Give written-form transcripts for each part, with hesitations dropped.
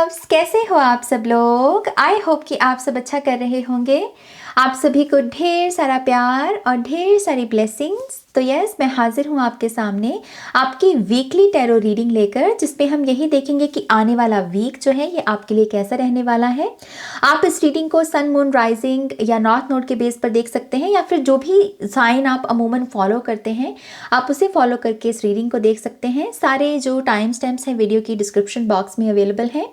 Loves, कैसे हो आप सब लोग। आई होप कि आप सब अच्छा कर रहे होंगे। आप सभी को ढेर सारा प्यार और ढेर सारी ब्लेसिंग्स। तो यस, मैं हाजिर हूँ आपके सामने आपकी वीकली टैरो रीडिंग लेकर, जिसपे हम यही देखेंगे कि आने वाला वीक जो है ये आपके लिए कैसा रहने वाला है। आप इस रीडिंग को सन मून राइजिंग या नॉर्थ नोड के बेस पर देख सकते हैं, या फिर जो भी साइन आप अमूमन फॉलो करते हैं आप उसे फॉलो करके इस रीडिंग को देख सकते हैं। सारे जो टाइम स्टैम्प्स हैं वीडियो की डिस्क्रिप्शन बॉक्स में अवेलेबल हैं।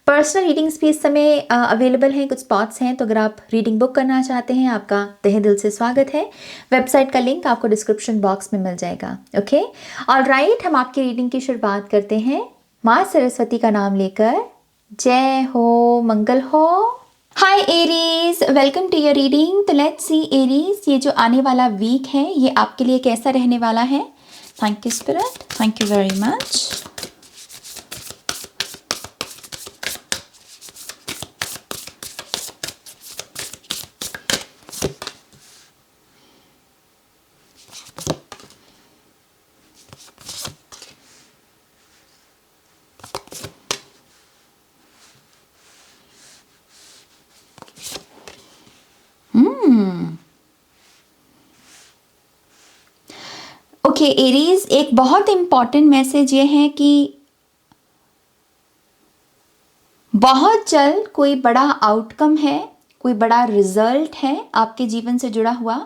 पर्सनल रीडिंग्स भी इस समय अवेलेबल हैं, कुछ स्पॉट्स हैं, तो अगर आप रीडिंग बुक करना चाहते हैं आपका तहे दिल से स्वागत है। वेबसाइट का लिंक आपको डिस्क्रिप्शन बॉक्स में मिल जाएगा। ओके, ऑलराइट, हम आपकी रीडिंग की शुरुआत करते हैं माँ सरस्वती का नाम लेकर। जय हो, मंगल हो। Hi Aries, welcome to your reading. तो लेट्स सी एरीज, ये जो आने वाला वीक है ये आपके लिए कैसा रहने वाला है। Thank you spirit, thank you very much. Okay Aries, एक बहुत इंपॉर्टेंट मैसेज ये है कि बहुत जल्द कोई बड़ा आउटकम है, कोई बड़ा रिजल्ट है आपके जीवन से जुड़ा हुआ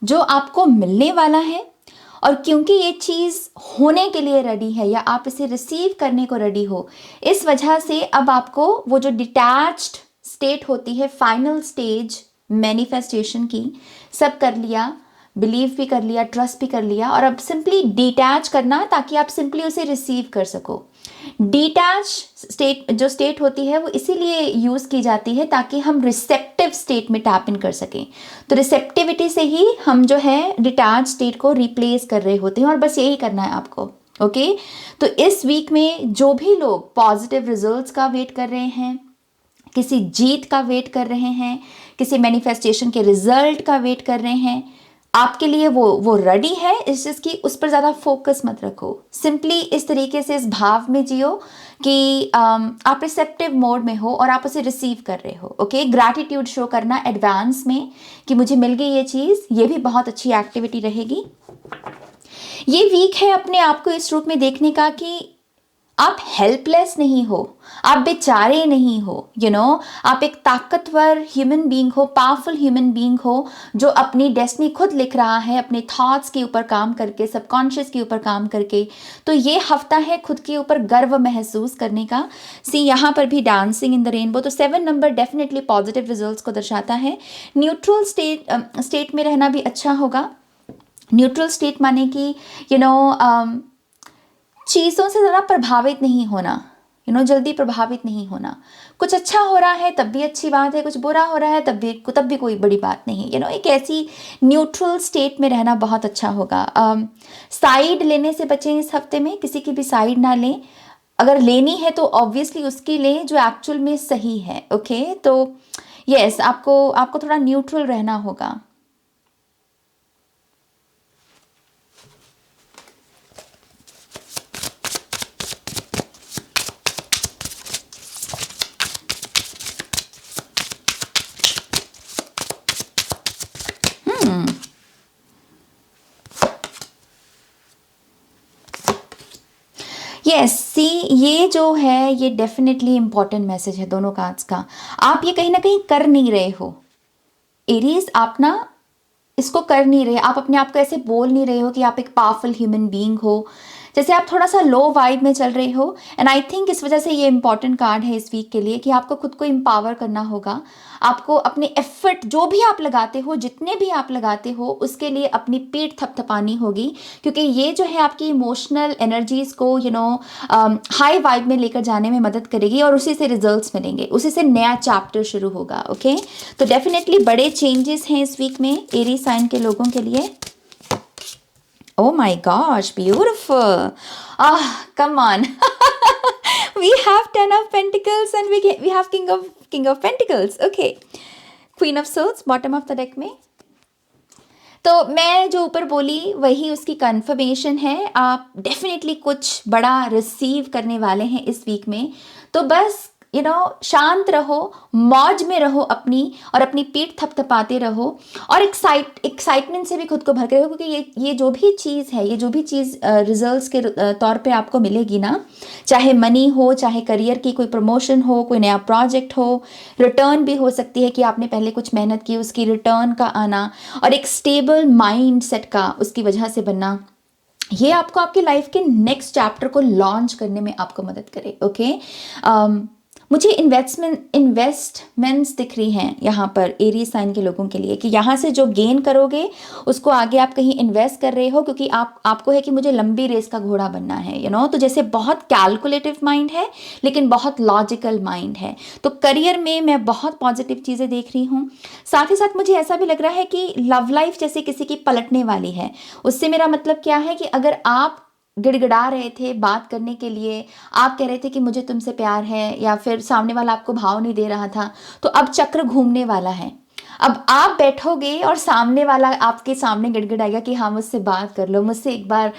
जो आपको मिलने वाला है। और क्योंकि ये चीज़ होने के लिए रेडी है या आप इसे रिसीव करने को रेडी हो, इस वजह से अब आपको वो जो डिटैच्ड स्टेट होती है, फाइनल स्टेज मैनिफेस्टेशन की, सब कर लिया, बिलीव भी कर लिया, ट्रस्ट भी कर लिया, और अब सिंपली डिटैच करना ताकि आप सिंपली उसे रिसीव कर सको। डिटैच स्टेट जो स्टेट होती है वो इसीलिए यूज़ की जाती है ताकि हम रिसेप्टिव स्टेट में टैप इन कर सकें। तो रिसेप्टिविटी से ही हम जो है डिटैच स्टेट को रिप्लेस कर रहे होते हैं, और बस यही करना है आपको। ओके, तो इस वीक में जो भी लोग पॉजिटिव रिजल्ट्स का वेट कर रहे हैं, किसी जीत का वेट कर रहे हैं, किसी मैनिफेस्टेशन के रिजल्ट का वेट कर रहे हैं, आपके लिए वो रेडी है। इस चीज़ की उस पर ज़्यादा फोकस मत रखो, सिंपली इस तरीके से इस भाव में जियो कि आप रिसेप्टिव मोड में हो और आप उसे रिसीव कर रहे हो। ओके, ग्रैटिट्यूड शो करना एडवांस में कि मुझे मिल गई ये चीज़, ये भी बहुत अच्छी एक्टिविटी रहेगी। ये वीक है अपने आप को इस रूप में देखने का कि आप हेल्पलेस नहीं हो, आप बेचारे नहीं हो। आप एक ताकतवर ह्यूमन बीइंग हो, पावरफुल ह्यूमन बीइंग हो जो अपनी डेस्टिनी खुद लिख रहा है, अपने थॉट्स के ऊपर काम करके, सबकॉन्शियस के ऊपर काम करके। तो ये हफ्ता है खुद के ऊपर गर्व महसूस करने का। सी यहाँ पर भी डांसिंग इन द रेनबो, तो 7 नंबर डेफिनेटली पॉजिटिव रिजल्ट्स को दर्शाता है। न्यूट्रल स्टेट में रहना भी अच्छा होगा। न्यूट्रल स्टेट माने कि चीज़ों से ज़रा प्रभावित नहीं होना, जल्दी प्रभावित नहीं होना। कुछ अच्छा हो रहा है तब भी अच्छी बात है, कुछ बुरा हो रहा है तब भी कोई बड़ी बात नहीं। एक ऐसी न्यूट्रल स्टेट में रहना बहुत अच्छा होगा। साइड लेने से बचें इस हफ्ते में, किसी की भी साइड ना लें। अगर लेनी है तो ऑब्वियसली उसकी लें जो एक्चुअल में सही है। ओके, तो यस, आपको थोड़ा न्यूट्रल रहना होगा। यस, सी ये जो है ये डेफिनेटली इंपॉर्टेंट मैसेज है दोनों कार्ड्स का। आप ये कहीं ना कहीं कर नहीं रहे हो एरीज, आप ना इसको कर नहीं रहे। आप अपने आप को ऐसे बोल नहीं रहे हो कि आप एक पावरफुल ह्यूमन बीइंग हो, जैसे आप थोड़ा सा लो वाइब में चल रहे हो। एंड आई थिंक इस वजह से ये इंपॉर्टेंट कार्ड है इस वीक के लिए कि आपको खुद को एम्पावर करना होगा। आपको अपने एफर्ट जो भी आप लगाते हो, जितने भी आप लगाते हो, उसके लिए अपनी पीठ थपथपानी होगी, क्योंकि ये जो है आपकी इमोशनल एनर्जीज को हाई वाइब में लेकर जाने में मदद करेगी, और उसी से रिजल्ट्स मिलेंगे, उसी से नया चैप्टर शुरू होगा। ओके, तो डेफिनेटली बड़े चेंजेस हैं इस वीक में एरी साइन के लोगों के लिए। Oh my gosh, beautiful. Come on. We have 10 of Pentacles and we have King of Pentacles. Okay. Queen of Swords, bottom of the deck में। तो मैं जो ऊपर बोली वही उसकी कंफर्मेशन है। आप डेफिनेटली कुछ बड़ा रिसीव करने वाले हैं इस वीक में। तो बस शांत रहो, मौज में रहो अपनी, और अपनी पीठ थपथपाते रहो, और एक्साइटमेंट से भी खुद को भर के रहो, क्योंकि ये जो भी चीज़ है, ये जो भी चीज़ रिजल्ट्स के तौर पे आपको मिलेगी ना, चाहे मनी हो, चाहे करियर की कोई प्रमोशन हो, कोई नया प्रोजेक्ट हो, रिटर्न भी हो सकती है कि आपने पहले कुछ मेहनत की, उसकी रिटर्न का आना, और एक स्टेबल माइंड सेट का उसकी वजह से बनना, ये आपको आपके लाइफ के नेक्स्ट चैप्टर को लॉन्च करने में आपको मदद करे। ओके, मुझे इन्वेस्टमेंट्स दिख रही हैं यहाँ पर एरी साइन के लोगों के लिए, कि यहाँ से जो गेन करोगे उसको आगे आप कहीं इन्वेस्ट कर रहे हो, क्योंकि आपको है कि मुझे लंबी रेस का घोड़ा बनना है, तो जैसे बहुत कैलकुलेटिव माइंड है लेकिन बहुत लॉजिकल माइंड है। तो करियर में मैं बहुत पॉजिटिव चीज़ें देख रही हूँ। साथ ही साथ मुझे ऐसा भी लग रहा है कि लव लाइफ जैसे किसी की पलटने वाली है। उससे मेरा मतलब क्या है कि अगर आप गिड़गिड़ा रहे थे बात करने के लिए, आप कह रहे थे कि मुझे तुमसे प्यार है, या फिर सामने वाला आपको भाव नहीं दे रहा था, तो अब चक्र घूमने वाला है। अब आप बैठोगे और सामने वाला आपके सामने गिड़गिड़ाएगा कि हाँ मुझसे बात कर लो, मुझसे एक बार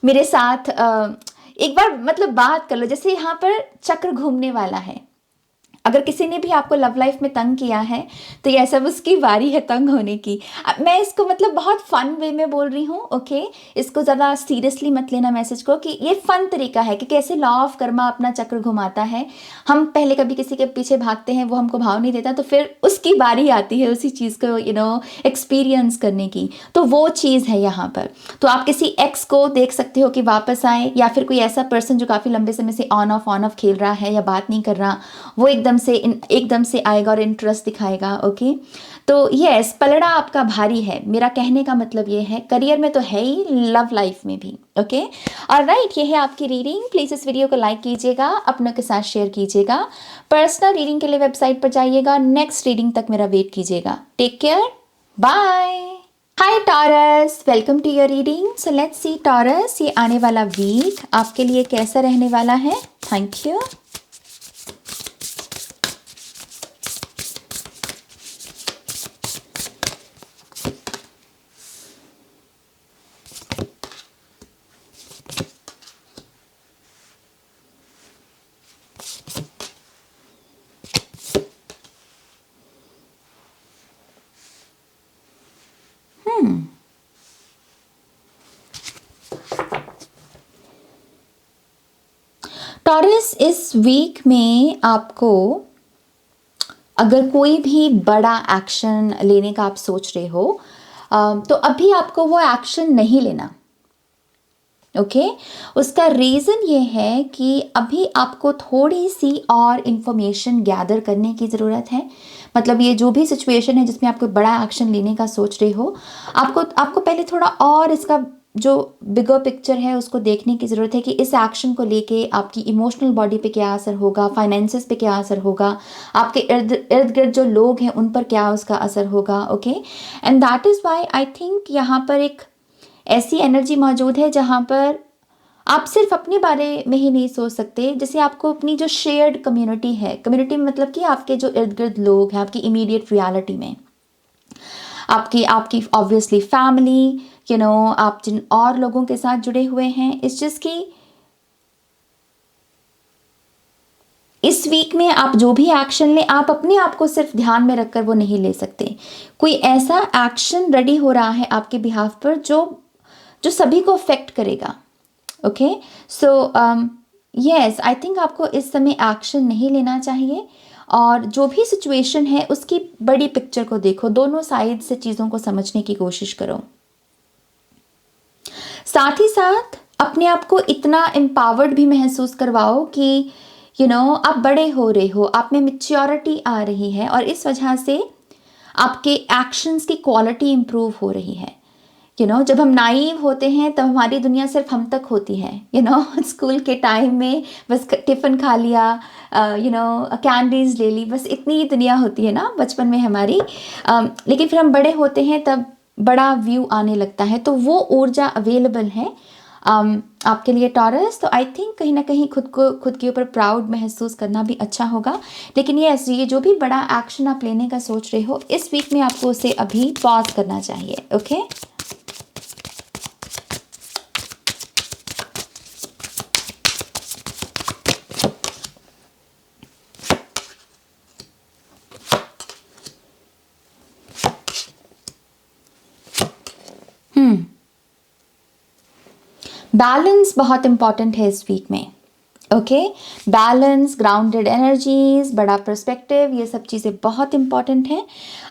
मेरे साथ एक बार मतलब बात कर लो, जैसे यहाँ पर चक्र घूमने वाला है। अगर किसी ने भी आपको लव लाइफ में तंग किया है तो ये सब उसकी बारी है तंग होने की। मैं इसको मतलब बहुत फन वे में बोल रही हूँ। ओके, इसको ज़्यादा सीरियसली मत लेना मैसेज को, कि ये फन तरीका है कि कैसे लॉ ऑफ कर्मा अपना चक्र घुमाता है। हम पहले कभी किसी के पीछे भागते हैं, वो हमको भाव नहीं देता, तो फिर उसकी बारी आती है उसी चीज़ को एक्सपीरियंस करने की। तो वो चीज़ है यहाँ पर। तो आप किसी एक्स को देख सकते हो कि वापस आए, या फिर कोई ऐसा पर्सन जो काफ़ी लंबे समय से ऑन ऑफ खेल रहा है या बात नहीं कर रहा, वो एकदम से आएगा और इंटरेस्ट दिखाएगा। ओके, तो यस, पलड़ा आपका भारी है, मेरा कहने का मतलब ये है, करियर में तो है ही, लव लाइफ में भी। ओके, ऑलराइट, ये है आपकी रीडिंग। प्लीज़ इस वीडियो को लाइक कीजिएगा, अपनों के साथ शेयर कीजिएगा। पर्सनल रीडिंग के लिए वेबसाइट पर जाइएगा, नेक्स्ट रीडिंग तक मेरा वेट कीजिएगा। Take care, bye. Hi Taurus, welcome to your reading. So let's see Taurus, ये आने वाला वीक आपके लिए कैसा रहने वाला है। Thank you. टॉरस, इस वीक में आपको अगर कोई भी बड़ा एक्शन लेने का आप सोच रहे हो, तो अभी आपको वो एक्शन नहीं लेना। ओके, उसका रीज़न ये है कि अभी आपको थोड़ी सी और इन्फॉर्मेशन गैदर करने की ज़रूरत है। मतलब ये जो भी सिचुएशन है जिसमें आपको बड़ा एक्शन लेने का सोच रहे हो, आपको पहले थोड़ा और इसका जो बिगर पिक्चर है उसको देखने की ज़रूरत है कि इस एक्शन को लेके आपकी इमोशनल बॉडी पे क्या असर होगा, फाइनेंसेस पे क्या असर होगा, आपके इर्द गिर्द जो लोग हैं उन पर क्या उसका असर होगा। Okay, and that is why I think यहाँ पर एक ऐसी एनर्जी मौजूद है जहाँ पर आप सिर्फ अपने बारे में ही नहीं सोच सकते, जैसे आपको अपनी जो शेयर्ड कम्युनिटी है, कम्युनिटी में मतलब कि आपके जो इर्द गिर्द लोग हैं, आपकी इमीडिएट रियलिटी में, आपकी ऑब्वियसली फैमिली, आप जिन और लोगों के साथ जुड़े हुए हैं, इस चीज़ की इस वीक में आप जो भी एक्शन लें, आप अपने आप को सिर्फ ध्यान में रखकर वो नहीं ले सकते। कोई ऐसा एक्शन रेडी हो रहा है आपके बिहाफ पर जो सभी को अफेक्ट करेगा। Okay, so yes, I think आपको इस समय एक्शन नहीं लेना चाहिए, और जो भी सिचुएशन है उसकी बड़ी पिक्चर को देखो, दोनों साइड से चीज़ों को समझने की कोशिश करो। साथ ही साथ अपने आप को इतना एम्पावर्ड भी महसूस करवाओ कि आप बड़े हो रहे हो, आप में मैच्योरिटी आ रही है, और इस वजह से आपके एक्शंस की क्वालिटी इम्प्रूव हो रही है। जब हम नाइव होते हैं तब हमारी दुनिया सिर्फ हम तक होती है। स्कूल के टाइम में बस टिफ़िन खा लिया, कैंडीज़ ले ली, बस इतनी ही दुनिया होती है ना बचपन में हमारी। लेकिन फिर हम बड़े होते हैं तब बड़ा व्यू आने लगता है, तो वो ऊर्जा अवेलेबल है आपके लिए टॉरस। तो आई थिंक कहीं ना कहीं खुद के ऊपर प्राउड महसूस करना भी अच्छा होगा। लेकिन ये जो भी बड़ा एक्शन आप लेने का सोच रहे हो, इस वीक में आपको उसे अभी पॉज करना चाहिए। ओके, बैलेंस बहुत इंपॉर्टेंट है इस वीक में। ओके, बैलेंस, ग्राउंडेड एनर्जीज, बड़ा पर्सपेक्टिव, ये सब चीज़ें बहुत इंपॉर्टेंट हैं।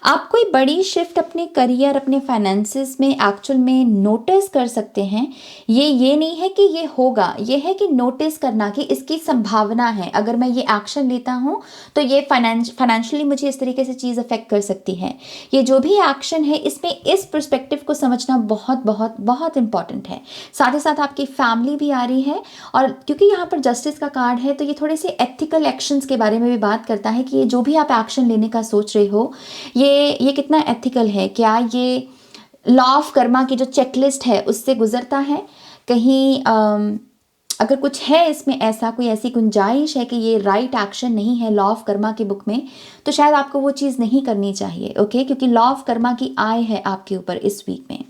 आप कोई बड़ी शिफ्ट अपने करियर, अपने फाइनेंसिस में एक्चुअल में नोटिस कर सकते हैं। ये नहीं है कि ये होगा, ये है कि नोटिस करना कि इसकी संभावना है। अगर मैं ये एक्शन लेता हूँ तो ये फाइनेंशियली मुझे इस तरीके से चीज़ अफेक्ट कर सकती है। ये जो भी एक्शन है इसमें इस पर्सपेक्टिव को समझना बहुत बहुत बहुत इंपॉर्टेंट है। साथ ही साथ आपकी फैमिली भी आ रही है, और क्योंकि यहाँ पर जस्टिस का कार्ड है तो ये थोड़े से एथिकल एक्शंस के बारे में भी बात करता है कि ये जो भी आप एक्शन लेने का सोच रहे हो ये कितना एथिकल है। क्या ये लॉ ऑफ कर्मा की जो चेकलिस्ट है उससे गुजरता है? कहीं अगर कुछ है इसमें ऐसा, कोई ऐसी गुंजाइश है कि ये राइट एक्शन नहीं है लॉ ऑफ कर्मा की बुक में, तो शायद आपको वो चीज़ नहीं करनी चाहिए। ओके, क्योंकि लॉ ऑफ कर्मा की आय है आपके ऊपर इस वीक में।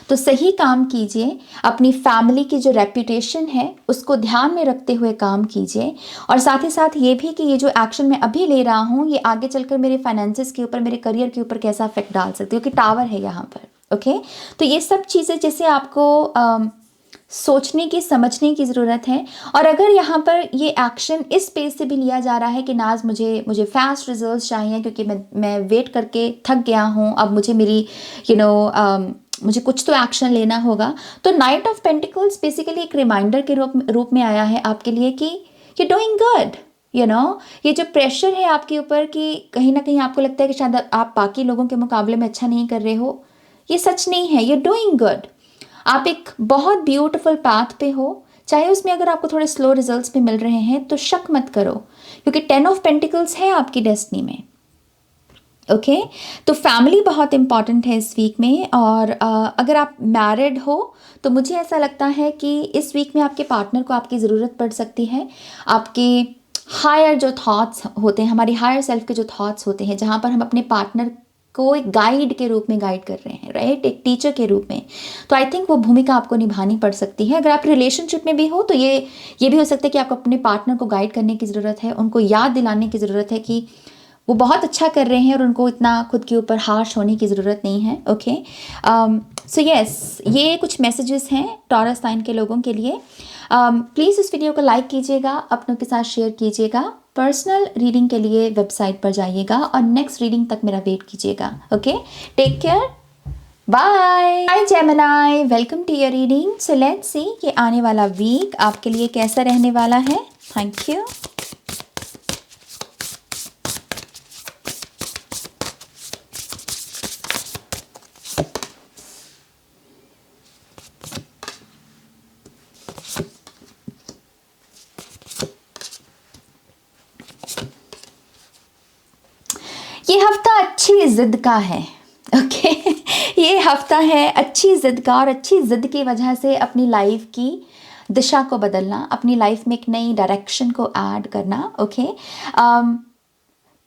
तो सही काम कीजिए, अपनी फैमिली की जो रेप्यूटेशन है उसको ध्यान में रखते हुए काम कीजिए, और साथ ही साथ ये भी कि ये जो एक्शन मैं अभी ले रहा हूँ ये आगे चलकर मेरे फाइनेंसिस के ऊपर, मेरे करियर के ऊपर कैसा इफेक्ट डाल सकती है, क्योंकि टावर है यहाँ पर। ओके, तो ये सब चीज़ें जैसे आपको सोचने की, समझने की ज़रूरत है। और अगर यहाँ पर ये एक्शन इस पेज से भी लिया जा रहा है कि नाज मुझे फास्ट रिजल्ट्स चाहिए क्योंकि मैं वेट करके थक गया हूँ, अब मुझे मेरी मुझे कुछ तो एक्शन लेना होगा, तो नाइट ऑफ पेंटिकल्स बेसिकली एक रिमाइंडर के रूप में आया है आपके लिए कि यू डूइंग गुड। ये जो प्रेशर है आपके ऊपर कि कहीं ना कहीं आपको लगता है कि शायद आप बाकी लोगों के मुकाबले में अच्छा नहीं कर रहे हो, ये सच नहीं है। यू डूइंग गुड, आप एक बहुत ब्यूटीफुल पाथ पे हो। चाहे उसमें अगर आपको थोड़े स्लो रिजल्ट्स भी मिल रहे हैं तो शक मत करो, क्योंकि 10 ऑफ पेंटिकल्स है आपकी डेस्टिनी में। ओके, तो फैमिली बहुत इंपॉर्टेंट है इस वीक में। और अगर आप मैरिड हो तो मुझे ऐसा लगता है कि इस वीक में आपके पार्टनर को आपकी ज़रूरत पड़ सकती है। आपके हायर जो थॉट्स होते हैं, हमारी हायर सेल्फ के जो थॉट्स होते हैं, जहाँ पर हम अपने पार्टनर को एक गाइड के रूप में गाइड कर रहे हैं, राइट, एक टीचर के रूप में, तो आई थिंक वो भूमिका आपको निभानी पड़ सकती है। अगर आप रिलेशनशिप में भी हो तो ये भी हो सकता है कि आपको अपने पार्टनर को गाइड करने की ज़रूरत है, उनको याद दिलाने की ज़रूरत है कि वो बहुत अच्छा कर रहे हैं और उनको इतना खुद के ऊपर हार्श होने की ज़रूरत नहीं है। ओके, सो यस, ये कुछ मैसेजेस हैं टॉरस साइन के लोगों के लिए। प्लीज़ इस वीडियो को लाइक कीजिएगा, अपनों के साथ शेयर कीजिएगा। पर्सनल रीडिंग के लिए वेबसाइट पर जाइएगा और नेक्स्ट रीडिंग तक मेरा वेट कीजिएगा। Okay, take care, bye. Hi Gemini, welcome to your reading. So let's see कि आने वाला वीक आपके लिए कैसा रहने वाला है। Thank you. ये हफ्ता अच्छी जिद का है। ओके, ये हफ्ता है अच्छी जिद का, और अच्छी जिद की वजह से अपनी लाइफ की दिशा को बदलना, अपनी लाइफ में एक नई डायरेक्शन को ऐड करना। ओके,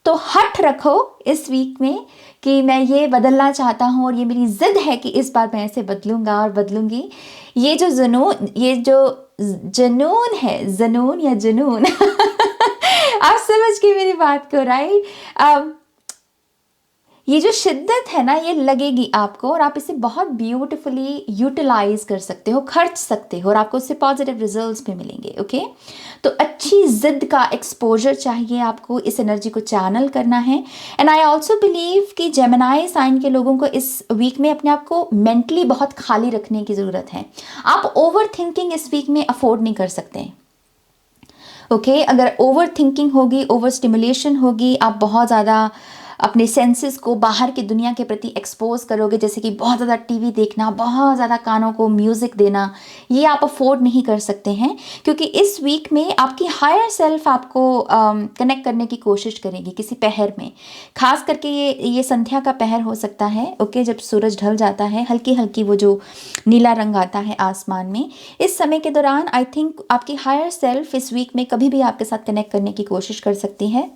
तो हट रखो इस वीक में कि मैं ये बदलना चाहता हूँ और ये मेरी जिद है कि इस बार मैं ऐसे बदलूंगा और बदलूंगी। ये जो जुनून है, जुनून या जुनून आप समझ के मेरी बात को, राइट। ये जो शिद्दत है ना, ये लगेगी आपको, और आप इसे बहुत ब्यूटीफुली यूटिलाइज कर सकते हो, खर्च सकते हो, और आपको उससे पॉजिटिव रिजल्ट्स भी मिलेंगे। ओके, तो अच्छी जिद का एक्सपोजर चाहिए आपको, इस एनर्जी को चैनल करना है। एंड आई ऑल्सो बिलीव कि जेमिनी साइन के लोगों को इस वीक में अपने आप को मेंटली बहुत खाली रखने की ज़रूरत है। आप ओवर थिंकिंग इस वीक में अफोर्ड नहीं कर सकते। ओके, अगर ओवर थिंकिंग होगी, ओवर स्टिमुलेशन होगी, आप बहुत ज़्यादा अपने सेंसेस को बाहर की दुनिया के प्रति एक्सपोज करोगे, जैसे कि बहुत ज़्यादा टीवी देखना, बहुत ज़्यादा कानों को म्यूज़िक देना, ये आप अफोर्ड नहीं कर सकते हैं, क्योंकि इस वीक में आपकी हायर सेल्फ आपको कनेक्ट करने की कोशिश करेगी किसी पहर में। खास करके ये संध्या का पहर हो सकता है। ओके, जब सूरज ढल जाता है, हल्की हल्की वो जो नीला रंग आता है आसमान में, इस समय के दौरान आई थिंक आपकी हायर सेल्फ इस वीक में कभी भी आपके साथ कनेक्ट करने की कोशिश कर सकती है।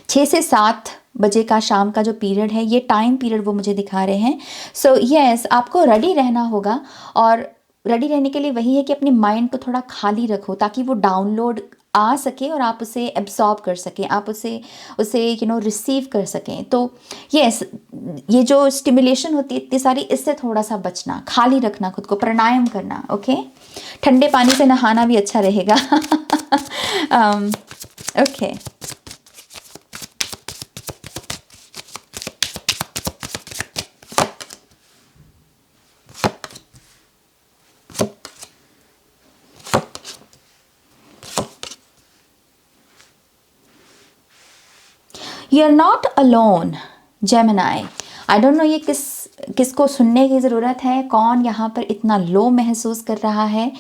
6 से 7 बजे का शाम का जो पीरियड है, ये टाइम पीरियड वो मुझे दिखा रहे हैं। सो यस, आपको रेडी रहना होगा, और रेडी रहने के लिए वही है कि अपने माइंड को थोड़ा खाली रखो ताकि वो डाउनलोड आ सके और आप उसे एब्जॉर्ब कर सकें, आप उसे उसे रिसीव कर सकें। तो यस, ये जो स्टिमुलेशन होती है इतनी सारी, इससे थोड़ा सा बचना, खाली रखना खुद को, प्राणायाम करना। ओके, ठंडे पानी से नहाना भी अच्छा रहेगा। Okay, you are not alone Gemini. I don't know ये किसको सुनने की ज़रूरत है, कौन यहाँ पर इतना लो महसूस कर रहा है।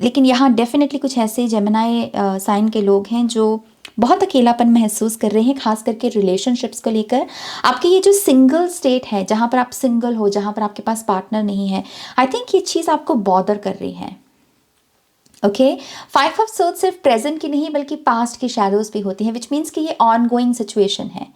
लेकिन यहाँ डेफिनेटली कुछ ऐसे जेमिनाई साइन के लोग हैं जो बहुत अकेलापन महसूस कर रहे हैं, खास करके रिलेशनशिप्स को लेकर। आपकी ये जो सिंगल स्टेट है, जहाँ पर आप सिंगल हो, जहाँ पर आपके पास पार्टनर नहीं है, आई थिंक ये चीज़ आपको बॉदर कर रही है। ओके, 5 ऑफ सोर्ड्स सिर्फ प्रेजेंट की नहीं बल्कि पास्ट की शैडोज भी होती हैं, विच मीन्स कि ये ऑन गोइंग सिचुएशन है।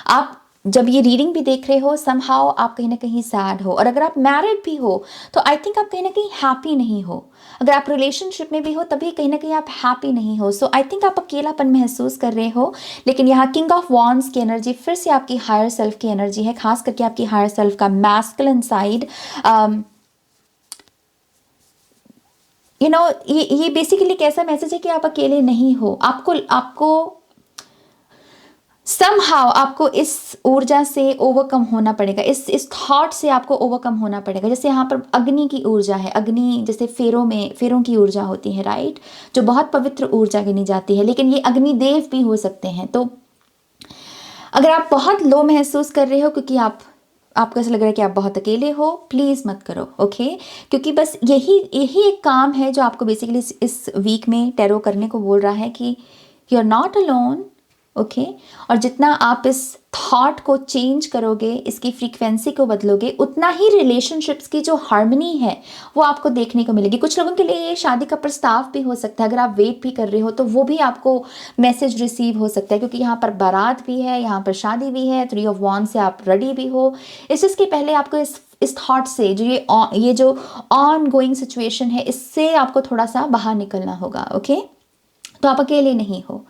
आप जब ये रीडिंग भी देख रहे हो, समहाउ आप कहीं ना कहीं सैड हो, और अगर आप मैरिड भी हो तो आई थिंक आप कहीं ना कहीं हैप्पी नहीं हो। अगर आप रिलेशनशिप में भी हो तभी कहीं ना कहीं आप हैप्पी नहीं हो। सो आई थिंक आप अकेलापन महसूस कर रहे हो। लेकिन यहाँ किंग ऑफ वॉन्ड्स की एनर्जी फिर से आपकी हायर सेल्फ की एनर्जी है, खास करके आपकी हायर सेल्फ का मैस्कुलिन साइड। ये बेसिकली कैसा मैसेज है कि आप अकेले नहीं हो। आपको समहाउ आपको इस ऊर्जा से ओवरकम होना पड़ेगा, इस थॉट से आपको ओवरकम होना पड़ेगा। जैसे यहाँ पर अग्नि की ऊर्जा है, अग्नि जैसे फेरों की ऊर्जा होती है, राइट, जो बहुत पवित्र ऊर्जा गिनी जाती है, लेकिन ये अग्निदेव भी हो सकते हैं। तो अगर आप बहुत लो महसूस कर रहे हो क्योंकि आपको ऐसा लग रहा है कि आप बहुत अकेले हो, प्लीज़ मत करो। ओके, क्योंकि बस यही एक काम है जो आपको बेसिकली इस वीक में टैरो करने को बोल रहा है कि you are not alone. Okay, और जितना आप इस थॉट को चेंज करोगे, इसकी फ्रीक्वेंसी को बदलोगे, उतना ही रिलेशनशिप्स की जो हार्मनी है वो आपको देखने को मिलेगी। कुछ लोगों के लिए ये शादी का प्रस्ताव भी हो सकता है। अगर आप वेट भी कर रहे हो तो वो भी आपको मैसेज रिसीव हो सकता है, क्योंकि यहाँ पर बारात भी है, यहाँ पर शादी भी है, 3 ऑफ वॉन्ड्स से आप रेडी भी हो। इसके पहले आपको इस थॉट से, जो ये जो ऑन गोइंग सिचुएशन है, इससे आपको थोड़ा सा बाहर निकलना होगा। ओके, तो आप अकेले नहीं हो।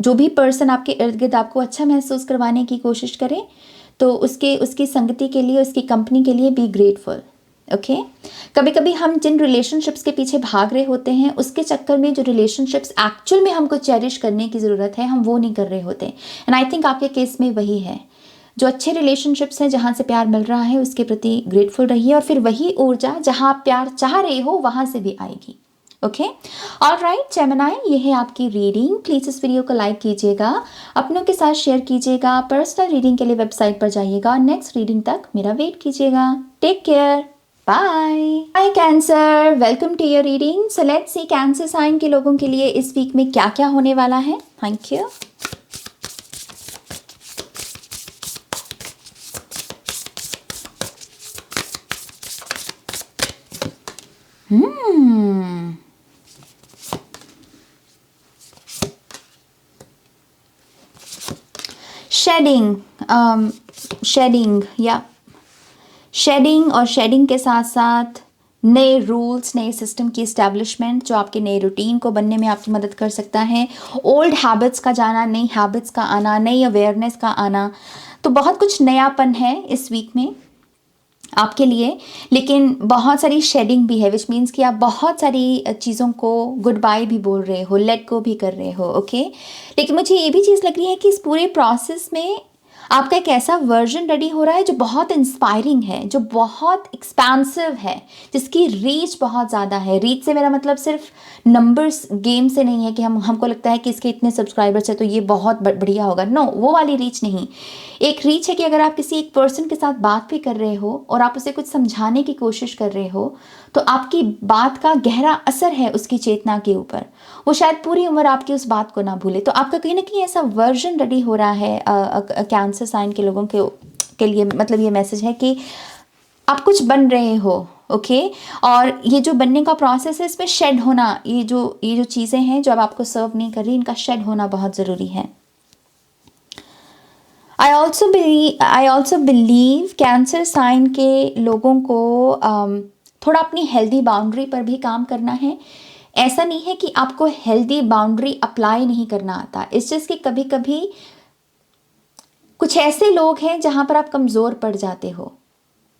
जो भी पर्सन आपके इर्द गिर्द आपको अच्छा महसूस करवाने की कोशिश करे, तो उसकी संगति के लिए, उसकी कंपनी के लिए बी ग्रेटफुल। ओके, कभी कभी हम जिन रिलेशनशिप्स के पीछे भाग रहे होते हैं, उसके चक्कर में जो रिलेशनशिप्स एक्चुअल में हमको चेरिश करने की ज़रूरत है, हम वो नहीं कर रहे होते। एंड आई थिंक आपके केस में वही है। जो अच्छे रिलेशनशिप्स हैं, जहाँ से प्यार मिल रहा है, उसके प्रति ग्रेटफुल रहिए, और फिर वही ऊर्जा जहाँ आप प्यार चाह रहे हो वहाँ से भी आएगी। ओके, ऑलराइट जेमिनाई, ये है आपकी रीडिंग। प्लीज़ इस वीडियो को लाइक कीजिएगा, अपनों के साथ शेयर कीजिएगा, पर्सनल रीडिंग के लिए वेबसाइट पर जाइएगा, नेक्स्ट रीडिंग तक मेरा वेट कीजिएगा। Take care, bye. Hi Cancer, welcome to your reading. So let's see Cancer sign के लोगों के लिए इस वीक में क्या क्या होने वाला है। Thank you. शेडिंग और शेडिंग के साथ साथ नए रूल्स, नए सिस्टम की इस्टेब्लिशमेंट, जो आपके नए रूटीन को बनने में आपकी मदद कर सकता है। ओल्ड हैबिट्स का जाना, नई हैबिट्स का आना, नई अवेयरनेस का आना। तो बहुत कुछ नयापन है इस वीक में आपके लिए, लेकिन बहुत सारी शेडिंग भी है, विच मीन्स कि आप बहुत सारी चीज़ों को गुड बाय भी बोल रहे हो, लेट गो भी कर रहे हो। ओके, लेकिन मुझे ये भी चीज़ लग रही है कि इस पूरे प्रोसेस में आपका एक ऐसा वर्जन रेडी हो रहा है जो बहुत इंस्पायरिंग है, जो बहुत एक्सपेंसिव है, जिसकी रीच बहुत ज़्यादा है। रीच से मेरा मतलब सिर्फ नंबर्स गेम से नहीं है कि हमको लगता है कि इसके इतने सब्सक्राइबर्स है तो ये बहुत बढ़िया होगा। नो, वो वाली रीच नहीं। एक रीच है कि अगर आप किसी एक पर्सन के साथ बात भी कर रहे हो और आप उसे कुछ समझाने की कोशिश कर रहे हो, तो आपकी बात का गहरा असर है उसकी चेतना के ऊपर। वो शायद पूरी उम्र आपकी उस बात को ना भूले। तो आपका कहीं ना कहीं ऐसा वर्जन रेडी हो रहा है कैंसर साइन के लोगों के लिए। मतलब ये मैसेज है कि आप कुछ बन रहे हो। ओके, और ये जो बनने का प्रोसेस है, इसमें शेड होना, ये जो चीज़ें हैं जो अब आपको सर्व नहीं कर रही, इनका शेड होना बहुत ज़रूरी है। I also believe Cancer sign के लोगों को थोड़ा अपनी हेल्दी बाउंड्री पर भी काम करना है। ऐसा नहीं है कि आपको हेल्दी बाउंड्री अप्लाई नहीं करना आता। इस चीज़ कि कभी कभी कुछ ऐसे लोग हैं जहां पर आप कमज़ोर पड़ जाते हो।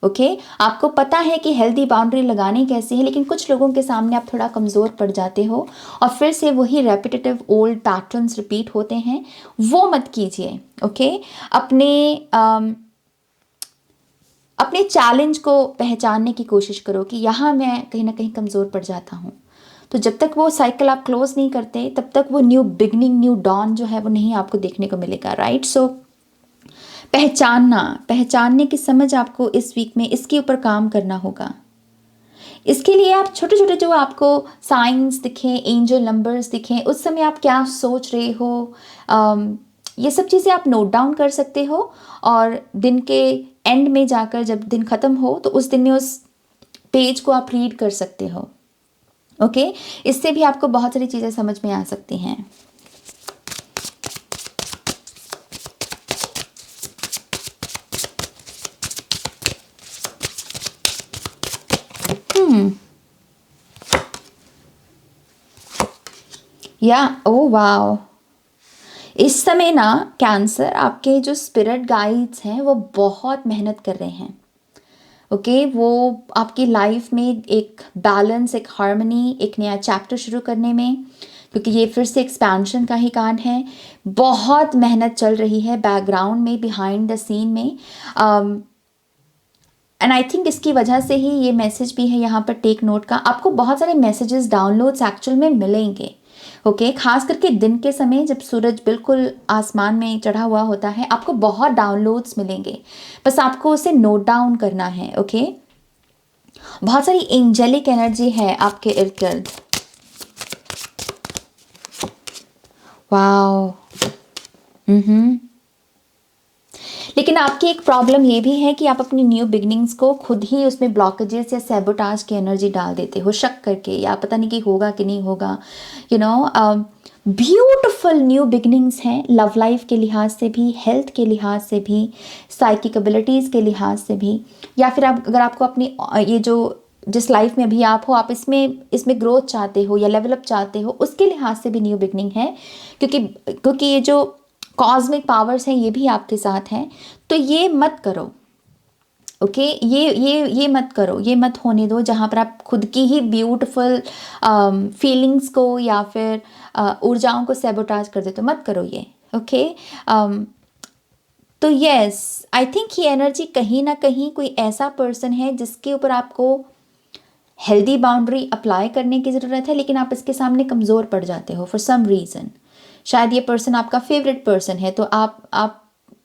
ओके आपको पता है कि हेल्दी बाउंड्री लगानी कैसी है, लेकिन कुछ लोगों के सामने आप थोड़ा कमज़ोर पड़ जाते हो और फिर से वही रेपिटेटिव ओल्ड पैटर्न्स रिपीट होते हैं। वो मत कीजिए। ओके अपने अपने चैलेंज को पहचानने की कोशिश करो कि यहाँ मैं कहीं ना कहीं कमज़ोर पड़ जाता हूँ। तो जब तक वो साइकिल आप क्लोज नहीं करते तब तक वो न्यू बिगनिंग, न्यू डॉन जो है वो नहीं आपको देखने को मिलेगा। राइट। सो पहचानने की समझ आपको इस वीक में इसके ऊपर काम करना होगा। इसके लिए आप छोटे छोटे जो आपको साइंस दिखें, एंजल नंबर्स दिखें, उस समय आप क्या सोच रहे हो, ये सब चीज़ें आप नोट डाउन कर सकते हो और दिन के एंड में जाकर जब दिन ख़त्म हो तो उस दिन में उस पेज को आप रीड कर सकते हो। ओके इससे भी आपको बहुत सारी चीज़ें समझ में आ सकती हैं। ओ वाओ, इस समय ना कैंसर आपके जो स्पिरिट गाइड्स हैं वो बहुत मेहनत कर रहे हैं। ओके वो आपकी लाइफ में एक बैलेंस, एक हार्मनी, एक नया चैप्टर शुरू करने में, क्योंकि ये फिर से एक्सपेंशन का ही कार्ड है। बहुत मेहनत चल रही है बैकग्राउंड में, बिहाइंड द सीन में। एंड आई थिंक इसकी वजह से ही ये मैसेज भी है यहाँ पर, टेक नोट का। आपको बहुत सारे मैसेजेस, डाउनलोड्स एक्चुअल में मिलेंगे। ओके खास करके दिन के समय जब सूरज बिल्कुल आसमान में चढ़ा हुआ होता है, आपको बहुत डाउनलोड्स मिलेंगे। बस आपको उसे नोट डाउन करना है। ओके बहुत सारी एंजेलिक एनर्जी है आपके इर्द गिर्द। वाओ। लेकिन आपकी एक प्रॉब्लम ये भी है कि आप अपनी न्यू बिगनिंग्स को खुद ही उसमें ब्लॉकेजेस या सैबोटाज की एनर्जी डाल देते हो, शक करके, या पता नहीं कि होगा कि नहीं होगा। You know beautiful new beginnings हैं, लव लाइफ के लिहाज से भी, हेल्थ के लिहाज से भी, साइकिक एबिलिटीज़ के लिहाज से भी, या फिर आप अगर आपको अपनी ये जो जिस लाइफ में भी आप हो, आप इसमें ग्रोथ चाहते हो या लेवल अप चाहते हो, उसके लिहाज से भी न्यू बिगनिंग है। क्योंकि ये जो कॉस्मिक पावर्स हैं ये भी आपके साथ हैं। तो ये मत करो। ओके ये मत करो, ये मत होने दो जहाँ पर आप खुद की ही ब्यूटीफुल फीलिंग्स को या फिर ऊर्जाओं को सैबोटाज कर देते हो, मत करो ये। ओके तो यस आई थिंक ये एनर्जी कहीं ना कहीं कोई ऐसा पर्सन है जिसके ऊपर आपको हेल्दी बाउंड्री अप्लाई करने की ज़रूरत है, लेकिन आप इसके सामने कमज़ोर पड़ जाते हो फॉर सम रीज़न। शायद ये पर्सन आपका फेवरेट पर्सन है, तो आप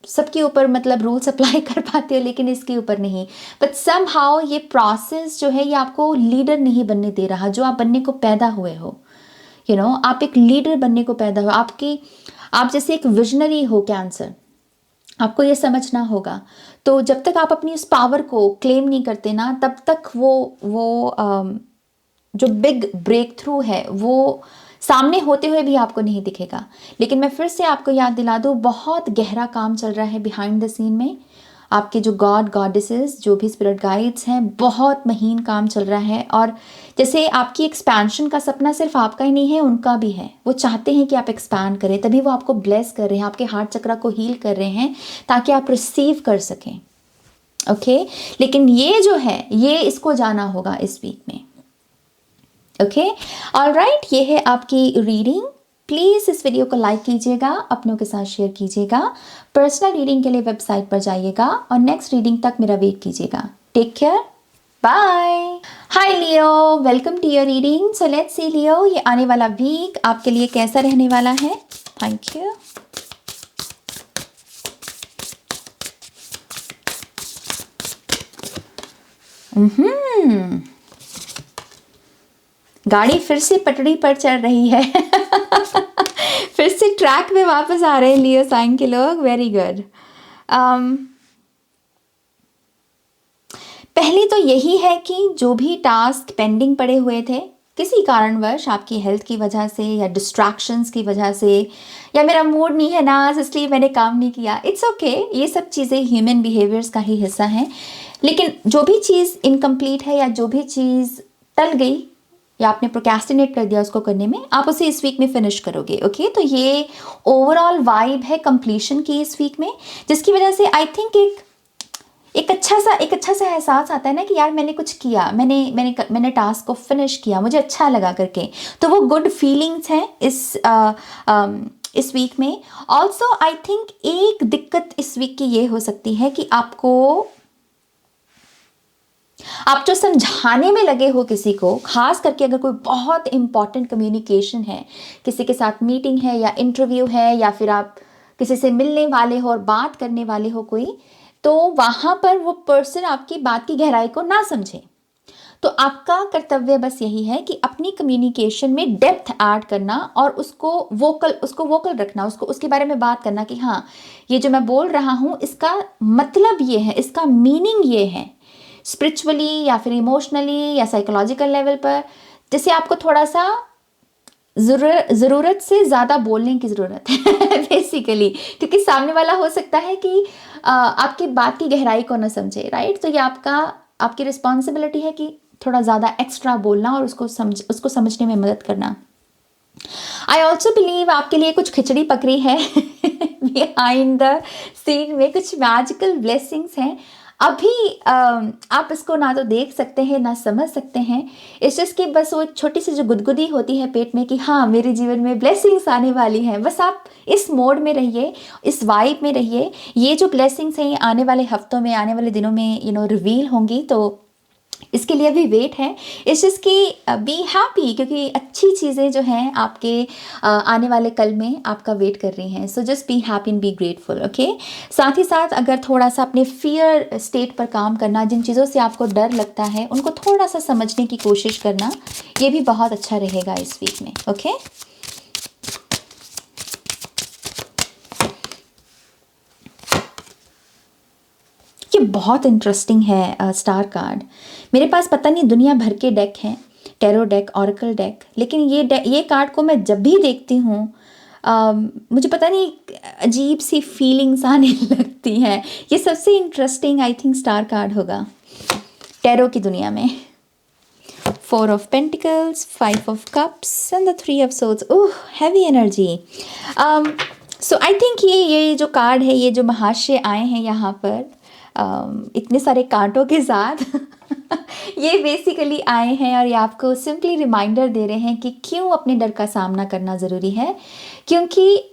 सबके ऊपर मतलब रूल्स अप्लाई कर पाते हो, लेकिन इसके ऊपर नहीं। बट सम हाउ ये प्रोसेस जो है ये आपको लीडर नहीं बनने दे रहा, जो आप बनने को पैदा हुए हो। आप एक लीडर बनने को पैदा हो। आप जैसे एक विजनरी हो कैंसर, आपको ये समझना होगा। तो जब तक आप अपनी उस पावर को क्लेम नहीं करते ना, तब तक वो जो बिग ब्रेक थ्रू है वो सामने होते हुए भी आपको नहीं दिखेगा। लेकिन मैं फिर से आपको याद दिला दूँ, बहुत गहरा काम चल रहा है बिहाइंड द सीन में। आपके जो गॉडेसेस, जो भी स्पिरिट गाइड्स हैं, बहुत महीन काम चल रहा है। और जैसे आपकी एक्सपेंशन का सपना सिर्फ आपका ही नहीं है, उनका भी है। वो चाहते हैं कि आप एक्सपैंड करें, तभी वो आपको ब्लेस कर रहे हैं, आपके हार्ट चक्र को हील कर रहे हैं ताकि आप रिसीव कर सकें। ओके लेकिन ये जो है ये इसको जाना होगा इस वीक में। ओके ऑलराइट, ये है आपकी रीडिंग। प्लीज़ इस वीडियो को लाइक कीजिएगा, अपनों के साथ शेयर कीजिएगा। पर्सनल रीडिंग के लिए वेबसाइट पर जाइएगा और नेक्स्ट रीडिंग तक मेरा वेट कीजिएगा। Take care, bye. Hi Leo, welcome to your reading. So let's see Leo, ये आने वाला वीक आपके लिए कैसा रहने वाला है। Thank you. गाड़ी फिर से पटड़ी पर चल रही है फिर से ट्रैक में वापस आ रहे हैं लियो साइन के लोग। Very good. पहले तो यही है कि जो भी टास्क पेंडिंग पड़े हुए थे, किसी कारणवश आपकी हेल्थ की वजह से या डिस्ट्रैक्शंस की वजह से, या मेरा मूड नहीं है ना इसलिए मैंने काम नहीं किया, इट्स ओके। ये सब चीज़ें ह्यूमन बिहेवियर्स का ही हिस्सा हैं। लेकिन जो भी चीज़ इनकम्प्लीट है या जो भी चीज़ टल गई, या आपने प्रोक्रेस्टिनेट कर दिया उसको करने में, आप उसे इस वीक में फिनिश करोगे। ओके, तो ये ओवरऑल वाइब है कंप्लीशन की इस वीक में, जिसकी वजह से आई थिंक एक अच्छा सा एहसास आता है ना कि यार मैंने कुछ किया, मैंने टास्क को फिनिश किया, मुझे अच्छा लगा करके। तो वो गुड फीलिंग्स हैं इस वीक में। ऑल्सो आई थिंक एक दिक्कत इस वीक की ये हो सकती है कि आप जो समझाने में लगे हो किसी को, खास करके अगर कोई बहुत इंपॉर्टेंट कम्युनिकेशन है, किसी के साथ मीटिंग है या इंटरव्यू है, या फिर आप किसी से मिलने वाले हो और बात करने वाले हो कोई, तो वहाँ पर वो पर्सन आपकी बात की गहराई को ना समझे। तो आपका कर्तव्य बस यही है कि अपनी कम्युनिकेशन में डेप्थ ऐड करना और उसको वोकल रखना, उसके बारे में बात करना कि हाँ, ये जो मैं बोल रहा हूँ इसका मतलब ये है, इसका मीनिंग ये है, स्पिरिचुअली या फिर इमोशनली या साइकोलॉजिकल लेवल पर। जैसे आपको थोड़ा सा ज़रूरत से ज़्यादा बोलने की ज़रूरत है बेसिकली, क्योंकि सामने वाला हो सकता है कि आपकी बात की गहराई को ना समझे, राइट। तो ये आपकी रिस्पॉन्सिबिलिटी है कि थोड़ा ज़्यादा एक्स्ट्रा बोलना और उसको समझने में मदद करना। आई ऑल्सो बिलीव आपके लिए कुछ खिचड़ी पकड़ी है बिहाइंड द सीन में कुछ मैजिकल ब्लेसिंग्स हैं। अभी आप इसको ना तो देख सकते हैं ना समझ सकते हैं। इट्स जस्ट कि बस वो एक छोटी सी जो गुदगुदी होती है पेट में कि हाँ, मेरे जीवन में ब्लेसिंग्स आने वाली हैं। बस आप इस मोड में रहिए, इस वाइब में रहिए। ये जो ब्लेसिंग्स हैं ये आने वाले हफ्तों में, आने वाले दिनों में रिवील होंगी, तो इसके लिए भी वेट है। इट्स जस्ट कि बी हैप्पी, क्योंकि अच्छी चीज़ें जो हैं आपके आने वाले कल में आपका वेट कर रही हैं। So just be happy and be grateful. Okay, साथ ही साथ अगर थोड़ा सा अपने फियर स्टेट पर काम करना, जिन चीज़ों से आपको डर लगता है उनको थोड़ा सा समझने की कोशिश करना, ये भी बहुत अच्छा रहेगा इस वीक में। ओके, ये बहुत इंटरेस्टिंग है स्टार कार्ड। मेरे पास पता नहीं दुनिया भर के डेक हैं, टैरो डेक, ऑरेकल डेक, लेकिन ये कार्ड को मैं जब भी देखती हूँ मुझे पता नहीं अजीब सी फीलिंग्स आने लगती हैं। ये सबसे interesting I think star card होगा टैरो की दुनिया में। 4 of pentacles, 5 of cups and the 3 of swords. Oh, heavy energy. So I think ये जो कार्ड है, ये जो महाशय आए हैं यहाँ पर इतने सारे कांटों के साथ ये बेसिकली आए हैं और ये आपको सिंपली रिमाइंडर दे रहे हैं कि क्यों अपने डर का सामना करना ज़रूरी है। क्योंकि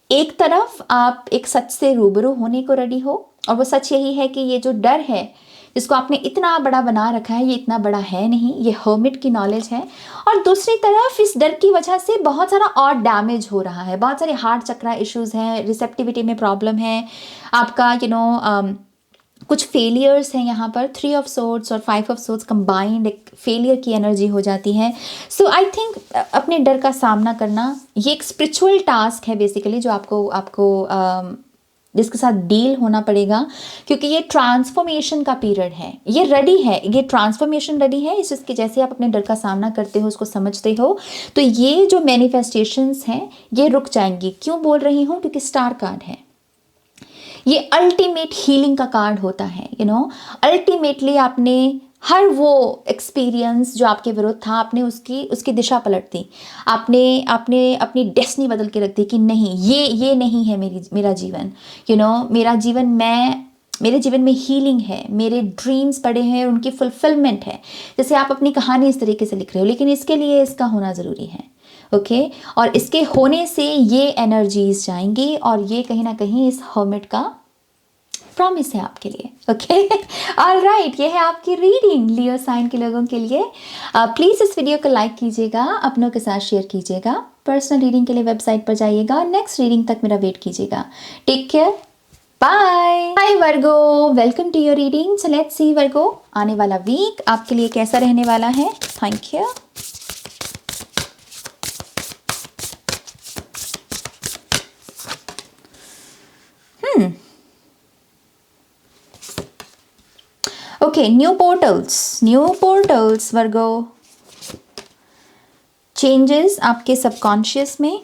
एक तरफ आप एक सच से रूबरू होने को रेडी हो, और वो सच यही है कि ये जो डर है जिसको आपने इतना बड़ा बना रखा है, ये इतना बड़ा है नहीं, ये हर्मिट की नॉलेज है। और दूसरी तरफ इस डर की वजह से बहुत सारा और डैमेज हो रहा है, बहुत सारे हार्ट चक्रा इश्यूज़ हैं, रिसेप्टिविटी में प्रॉब्लम है आपका, कुछ फेलियर्स हैं यहाँ पर। 3 ऑफ सोर्ड्स और 5 ऑफ सोर्ड्स कंबाइंड एक फेलियर की एनर्जी हो जाती है। सो आई थिंक अपने डर का सामना करना ये एक स्पिरिचुअल टास्क है बेसिकली, जो आपको जिसके साथ डील होना पड़ेगा, क्योंकि ये ट्रांसफॉर्मेशन का पीरियड है, ये रेडी है, ये ट्रांसफॉर्मेशन रेडी है। इसके जैसे आप अपने डर का सामना करते हो, उसको समझते हो, तो ये जो मैनिफेस्टेशंस हैं ये रुक जाएंगी। क्यों बोल रही हूँ? क्योंकि स्टार कार्ड है, ये अल्टीमेट हीलिंग का कार्ड होता है। अल्टीमेटली आपने हर वो एक्सपीरियंस जो आपके विरुद्ध था, आपने उसकी दिशा पलट दी, आपने अपनी डेस्टिनी बदल के रख दी कि नहीं, ये नहीं है मेरा जीवन। मेरे जीवन में हीलिंग है, मेरे ड्रीम्स पड़े हैं और उनकी फुलफिलमेंट है। जैसे आप अपनी कहानी इस तरीके से लिख रहे हो, लेकिन इसके लिए इसका होना ज़रूरी है। ओके, और इसके होने से ये एनर्जीज जाएंगी, और ये कहीं ना कहीं इस हर्मिट का प्रॉमिस है आपके लिए। ओके, ऑलराइट, ये है आपकी रीडिंग लियो साइन के लोगों के लिए। प्लीज़ इस वीडियो को लाइक कीजिएगा, अपनों के साथ शेयर कीजिएगा, पर्सनल रीडिंग के लिए वेबसाइट पर जाइएगा, नेक्स्ट रीडिंग तक मेरा वेट कीजिएगा। Take care, bye. Hi Virgo, welcome to your reading. So let's see Virgo, आने वाला वीक आपके लिए कैसा रहने वाला है। Thank you. Okay, new portals Virgo, changes आपके सबकॉन्शियस में,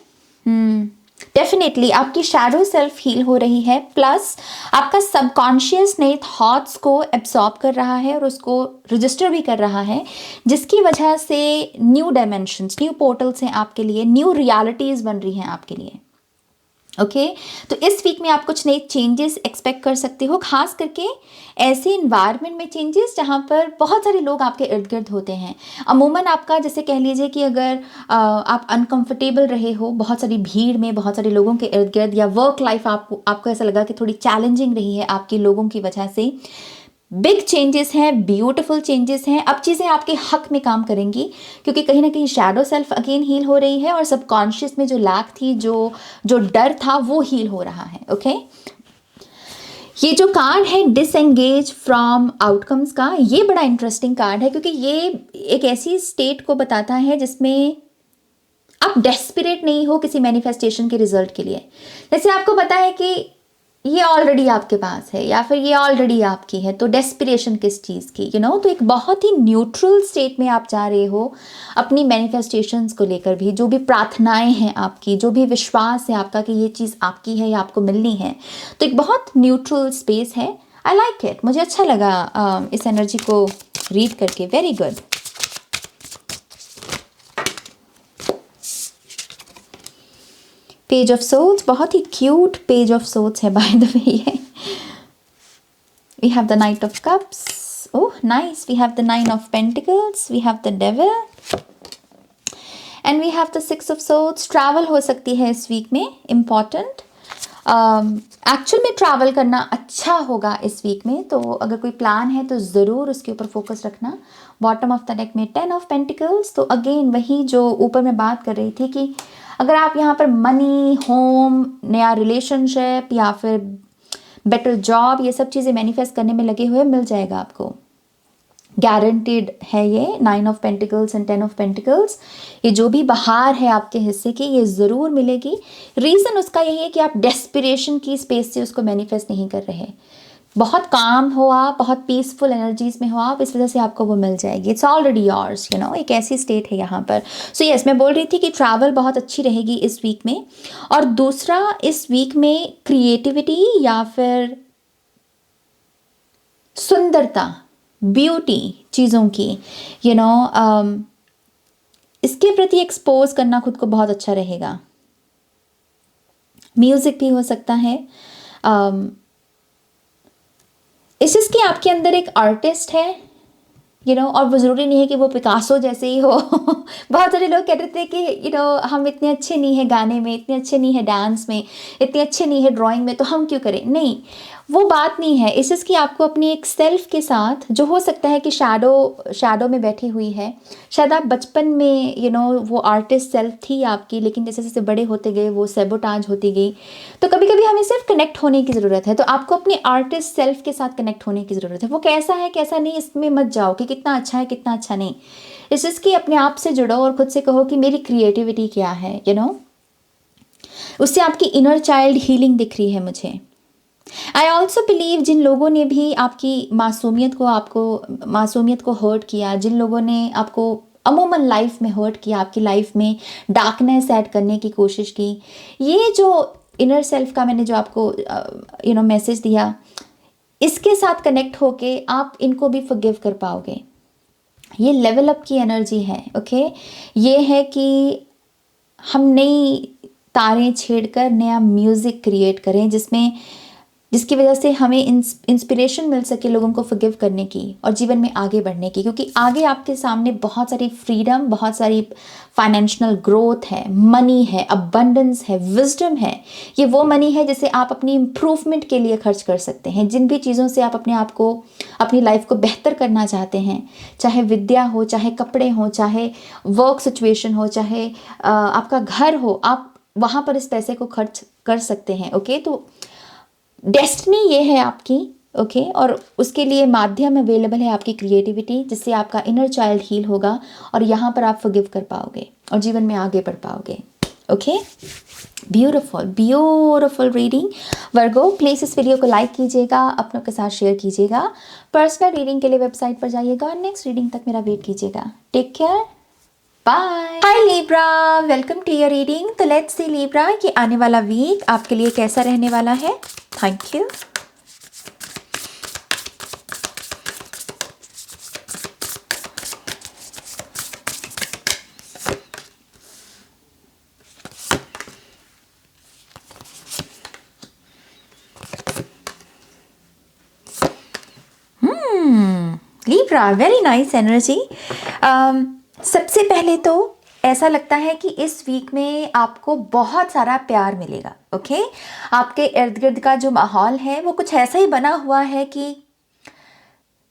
डेफिनेटली आपकी शैडो सेल्फ हील हो रही है, प्लस आपका सबकॉन्शियस नए थॉट्स को एब्सॉर्ब कर रहा है और उसको रजिस्टर भी कर रहा है, जिसकी वजह से न्यू डायमेंशंस, न्यू पोर्टल्स हैं आपके लिए, न्यू रियलिटीज़ बन रही हैं आपके लिए। ओके तो इस वीक में आप कुछ नए चेंजेस एक्सपेक्ट कर सकते हो, खास करके ऐसे इन्वायरमेंट में चेंजेस जहाँ पर बहुत सारे लोग आपके इर्द गिर्द होते हैं। अमूमन आपका जैसे कह लीजिए कि अगर आप अनकंफर्टेबल रहे हो बहुत सारी भीड़ में, बहुत सारे लोगों के इर्द गिर्द, या वर्क लाइफ आपको ऐसा लगा कि थोड़ी चैलेंजिंग रही है आपके लोगों की वजह से, बिग चेंजेस हैं, ब्यूटीफुल चेंजेस हैं। अब चीज़ें आपके हक में काम करेंगी, क्योंकि कहीं ना कहीं शैडो सेल्फ अगेन हील हो रही है और सबकॉन्शियस में जो लैक थी, जो जो डर था, वो हील हो रहा है। ओके ये जो कार्ड है डिसएंगेज फ्रॉम आउटकम्स का, ये बड़ा इंटरेस्टिंग कार्ड है, क्योंकि ये एक ऐसी स्टेट को बताता है जिसमें आप डेस्परेट नहीं हो किसी मैनिफेस्टेशन के रिजल्ट के लिए। जैसे आपको पता है कि ये ऑलरेडी आपके पास है या फिर ये ऑलरेडी आपकी है, तो डेस्पिरेशन किस चीज़ की, तो एक बहुत ही न्यूट्रल स्टेट में आप जा रहे हो अपनी मैनिफेस्टेशंस को लेकर भी। जो भी प्रार्थनाएं हैं आपकी, जो भी विश्वास है आपका कि ये चीज़ आपकी है या आपको मिलनी है, तो एक बहुत न्यूट्रल स्पेस है। आई लाइक इट, मुझे अच्छा लगा इस एनर्जी को रीड करके। Very good. Page of souls, बहुत ही क्यूट पेज ऑफ सोल्स है बाय द वे ये। We have the knight of cups, oh nice, we have the 9 of pentacles, we have the devil and we have the 6 of souls. Travel हो सकती है इस week में, important. Actual में travel करना अच्छा होगा इस वीक में, तो अगर कोई प्लान है तो ज़रूर उसके ऊपर फोकस रखना। बॉटम ऑफ द डेक में 10 ऑफ पेंटिकल्स, तो अगेन वही जो ऊपर मैं बात कर रही थी कि अगर आप यहाँ पर मनी, होम, नया रिलेशनशिप या फिर बेटर जॉब, ये सब चीज़ें मैनिफेस्ट करने में लगे हुए, मिल जाएगा आपको, गारंटीड है ये। 9 of pentacles and 10 of pentacles, ये जो भी बहार है आपके हिस्से की, ये ज़रूर मिलेगी। रीज़न उसका यही है कि आप डेस्पिरेशन की स्पेस से उसको मैनिफेस्ट नहीं कर रहे, बहुत काम हो आप, बहुत पीसफुल एनर्जीज में हो आप, इस वजह से आपको वो मिल जाएगी। इट्स ऑलरेडी योर्स, एक ऐसी स्टेट है यहाँ पर। सो यस, मैं बोल रही थी कि ट्रैवल बहुत अच्छी रहेगी इस वीक में। और दूसरा, इस वीक में क्रिएटिविटी या फिर सुंदरता, ब्यूटी चीज़ों की, इसके प्रति एक्सपोज करना खुद को बहुत अच्छा रहेगा। म्यूज़िक भी हो सकता है। इस चीज़ की आपके अंदर एक आर्टिस्ट है, और वो ज़रूरी नहीं है कि वो पिकासो जैसे ही हो। बहुत सारे लोग कहते थे कि हम इतने अच्छे नहीं हैं गाने में, इतने अच्छे नहीं हैं डांस में, इतने अच्छे नहीं है ड्राइंग में, तो हम क्यों करें। नहीं, वो बात नहीं है। इस चीज़ की आपको अपनी एक सेल्फ के साथ, जो हो सकता है कि शैडो में बैठी हुई है, शायद आप बचपन में वो आर्टिस्ट सेल्फ थी आपकी, लेकिन जैसे जैसे बड़े होते गए वो सेबोटाज होती गई। तो कभी कभी हमें सिर्फ कनेक्ट होने की ज़रूरत है, तो आपको अपनी आर्टिस्ट सेल्फ के साथ कनेक्ट होने की ज़रूरत है। वो कैसा है कैसा नहीं, इसमें मत जाओ कि कितना अच्छा है कितना अच्छा नहीं। इस चीज़ की अपने आप से जुड़ो और खुद से कहो कि मेरी क्रिएटिविटी क्या है। उससे आपकी इनर चाइल्ड हीलिंग दिख रही है मुझे। आई ऑल्सो बिलीव जिन लोगों ने भी आपकी मासूमियत को हर्ट किया, जिन लोगों ने आपको अमूमन लाइफ में हर्ट किया, आपकी लाइफ में डार्कनेस ऐड करने की कोशिश की, ये जो इनर सेल्फ का मैंने जो आपको मैसेज दिया, इसके साथ कनेक्ट होके आप इनको भी फॉरगिव कर पाओगे। ये लेवल अप की एनर्जी है। ओके ये है कि हम नई तारें छेड़कर नया म्यूज़िक क्रिएट करें, जिसकी वजह से हमें इंस्पिरेशन मिल सके लोगों को फॉरगिव करने की और जीवन में आगे बढ़ने की। क्योंकि आगे आपके सामने बहुत सारी फ्रीडम, बहुत सारी फाइनेंशियल ग्रोथ है, मनी है, अबंडेंस है, विजडम है। ये वो मनी है जिसे आप अपनी इम्प्रूवमेंट के लिए खर्च कर सकते हैं। जिन भी चीज़ों से आप अपने आप को, अपनी लाइफ को बेहतर करना चाहते हैं, चाहे विद्या हो, चाहे कपड़े हो, चाहे वर्क सिचुएशन हो, चाहे आपका घर हो, आप वहाँ पर इस पैसे को खर्च कर सकते हैं। ओके तो डेस्टिनी ये है आपकी। ओके और उसके लिए माध्यम अवेलेबल है आपकी क्रिएटिविटी, जिससे आपका इनर चाइल्ड हील होगा और यहाँ पर आप फॉरगिव कर पाओगे और जीवन में आगे बढ़ पाओगे। Okay beautiful reading Virgo. Please इस वीडियो को लाइक कीजिएगा, अपनों के साथ शेयर कीजिएगा। पर्सनल रीडिंग के लिए वेबसाइट पर जाइएगा और नेक्स्ट रीडिंग तक मेरा वेट कीजिएगा। Take care, bye. Hi Libra, welcome to your reading. तो लेट्स सी लिब्रा कि आने वाला वीक आपके लिए कैसा रहने वाला है। Thank you. Libra, very nice energy. सबसे पहले तो ऐसा लगता है कि इस वीक में आपको बहुत सारा प्यार मिलेगा। ओके, आपके इर्द गिर्द का जो माहौल है वो कुछ ऐसा ही बना हुआ है कि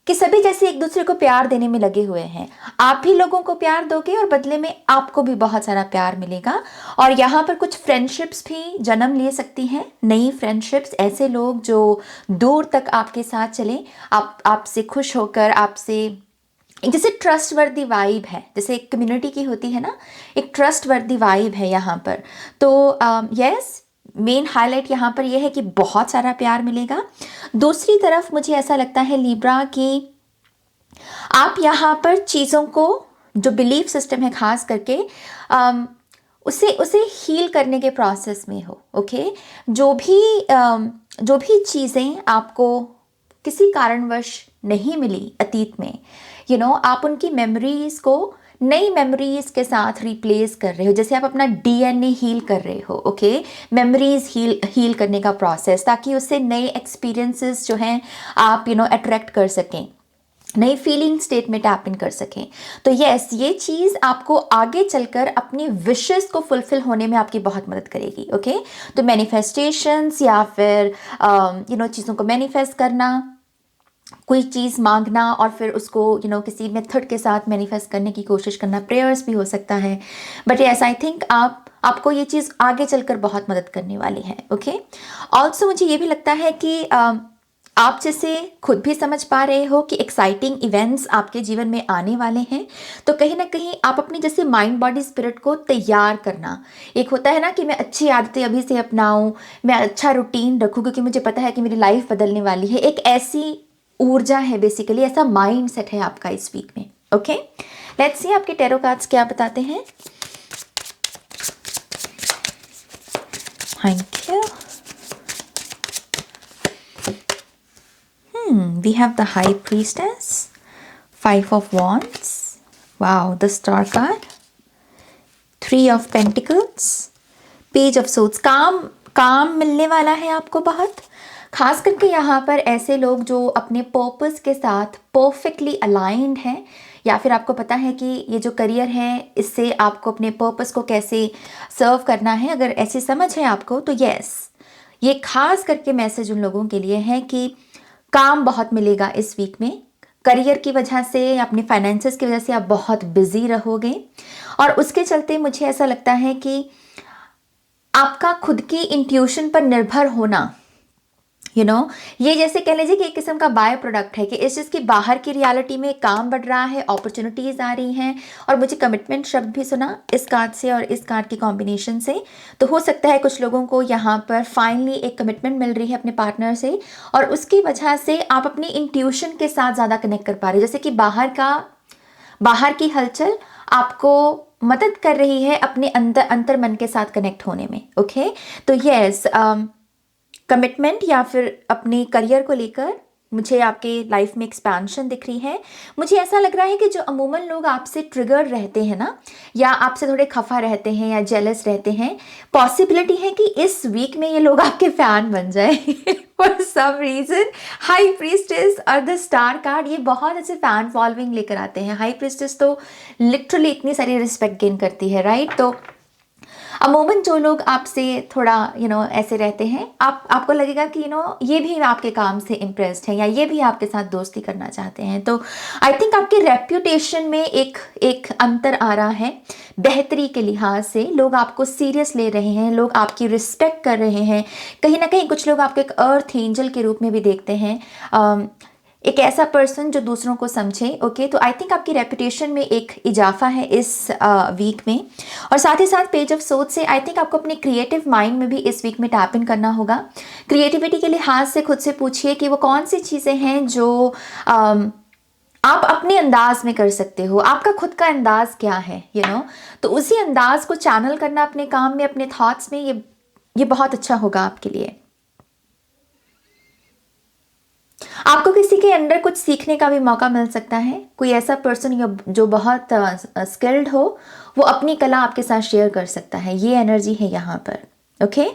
सभी जैसे एक दूसरे को प्यार देने में लगे हुए हैं। आप भी लोगों को प्यार दोगे और बदले में आपको भी बहुत सारा प्यार मिलेगा। और यहाँ पर कुछ फ्रेंडशिप्स भी जन्म ले सकती हैं, नई फ्रेंडशिप्स, ऐसे लोग जो दूर तक आपके साथ चलें, आपसे खुश होकर, आपसे जैसे ट्रस्टवर्दी वाइब है, जैसे एक कम्युनिटी की होती है ना, एक ट्रस्टवर्दी वाइब है यहाँ पर। तो यस, मेन हाईलाइट यहाँ पर यह है कि बहुत सारा प्यार मिलेगा। दूसरी तरफ मुझे ऐसा लगता है लिब्रा कि आप यहाँ पर चीज़ों को, जो बिलीफ सिस्टम है खास करके, उसे हील करने के प्रोसेस में हो। ओके, जो भी चीज़ें आपको किसी कारणवश नहीं मिली अतीत में, आप उनकी मेमोरीज को नई मेमोरीज के साथ रिप्लेस कर रहे हो, जैसे आप अपना डीएनए हील कर रहे हो। ओके, मेमोरीज हील करने का प्रोसेस, ताकि उससे नए एक्सपीरियंसेस जो हैं आप अट्रैक्ट कर सकें, नई फीलिंग स्टेट में टैप इन कर सकें। तो यस, ये चीज़ आपको आगे चलकर अपनी विशेस को फुलफिल होने में आपकी बहुत मदद करेगी। ओके, तो मैनिफेस्टेशंस या फिर चीज़ों को मैनिफेस्ट करना, कोई चीज़ मांगना और फिर उसको किसी मेथड के साथ मैनिफेस्ट करने की कोशिश करना, प्रेयर्स भी हो सकता है। बट यस, आई थिंक आपको ये चीज़ आगे चलकर बहुत मदद करने वाली है। ओके, ऑल्सो मुझे ये भी लगता है कि आप जैसे खुद भी समझ पा रहे हो कि एक्साइटिंग इवेंट्स आपके जीवन में आने वाले हैं। तो कहीं ना कहीं आप अपनी जैसे माइंड बॉडी स्पिरिट को तैयार करना, एक होता है ना कि मैं अच्छी आदतें अभी से अपनाऊं, मैं अच्छा रूटीन रखूं क्योंकि मुझे पता है कि मेरी लाइफ बदलने वाली है, एक ऐसी ऊर्जा है, बेसिकली ऐसा माइंड सेट है आपका इस वीक में। ओके, लेट्स सी आपके टैरो कार्ड्स क्या बताते हैं। Thank you. We have the High Priestess, 5 of Wands, wow, the Star card, 3 of Pentacles, Page of Swords। काम मिलने वाला है आपको बहुत, खास करके यहाँ पर ऐसे लोग जो अपने पर्पस के साथ परफेक्टली अलाइंड हैं, या फिर आपको पता है कि ये जो करियर है इससे आपको अपने पर्पस को कैसे सर्व करना है, अगर ऐसी समझ है आपको तो यस, ये खास करके मैसेज उन लोगों के लिए है कि काम बहुत मिलेगा इस वीक में। करियर की वजह से, अपने फाइनेंसेस की वजह से आप बहुत बिजी रहोगे, और उसके चलते मुझे ऐसा लगता है कि आपका खुद की इंट्यूशन पर निर्भर होना, ये जैसे कह लीजिए कि एक किस्म का बाय प्रोडक्ट है कि इस चीज़ की बाहर की रियलिटी में काम बढ़ रहा है, अपॉर्चुनिटीज़ आ रही हैं। और मुझे कमिटमेंट शब्द भी सुना इस कार्ड से और इस कार्ड की कॉम्बिनेशन से। तो हो सकता है कुछ लोगों को यहाँ पर फाइनली एक कमिटमेंट मिल रही है अपने पार्टनर से, और उसकी वजह से आप अपनी इंट्यूशन के साथ ज़्यादा कनेक्ट कर पा रहे हो, जैसे कि बाहर की हलचल आपको मदद कर रही है अपने अंतर मन के साथ कनेक्ट होने में। ओके, तो यस, कमिटमेंट या फिर अपने करियर को लेकर मुझे आपके लाइफ में एक्सपेंशन दिख रही है। मुझे ऐसा लग रहा है कि जो अमूमन लोग आपसे ट्रिगर रहते हैं ना, या आपसे थोड़े खफा रहते हैं या जेलस रहते हैं, पॉसिबिलिटी है कि इस वीक में ये लोग आपके फैन बन जाए for some reason. High priestess और द स्टार कार्ड, ये बहुत अच्छे फैन फॉलोइंग लेकर आते हैं। हाई प्रीस्टेस तो लिटरली इतनी सारी रिस्पेक्ट गेन करती है, राइट। तो अमूमन जो लोग आपसे थोड़ा ऐसे रहते हैं, आपको लगेगा कि ये भी आपके काम से इम्प्रेस्ड है, या ये भी आपके साथ दोस्ती करना चाहते हैं। तो आई थिंक आपके रेप्यूटेशन में एक अंतर आ रहा है। बेहतरी के लिहाज से लोग आपको सीरियस ले रहे हैं, लोग आपकी रिस्पेक्ट कर रहे हैं। कहीं ना कहीं कुछ लोग आपको एक अर्थ एंजल के रूप में भी देखते हैं, एक ऐसा पर्सन जो दूसरों को समझे। ओके, तो आई थिंक आपकी रेपुटेशन में एक इजाफा है इस वीक में। और साथ ही साथ पेज ऑफ सोच से आई थिंक आपको अपने क्रिएटिव माइंड में भी इस वीक में टैप इन करना होगा। क्रिएटिविटी के लिहाज से खुद से पूछिए कि वो कौन सी चीज़ें हैं जो आप अपने अंदाज में कर सकते हो, आपका खुद का अंदाज क्या है, तो उसी अंदाज को चैनल करना अपने काम में, अपने थॉट्स में, ये बहुत अच्छा होगा आपके लिए। आपको किसी के अंदर कुछ सीखने का भी मौका मिल सकता है। कोई ऐसा पर्सन जो बहुत स्किल्ड हो, वो अपनी कला आपके साथ शेयर कर सकता है। ये एनर्जी है यहाँ पर। ओके,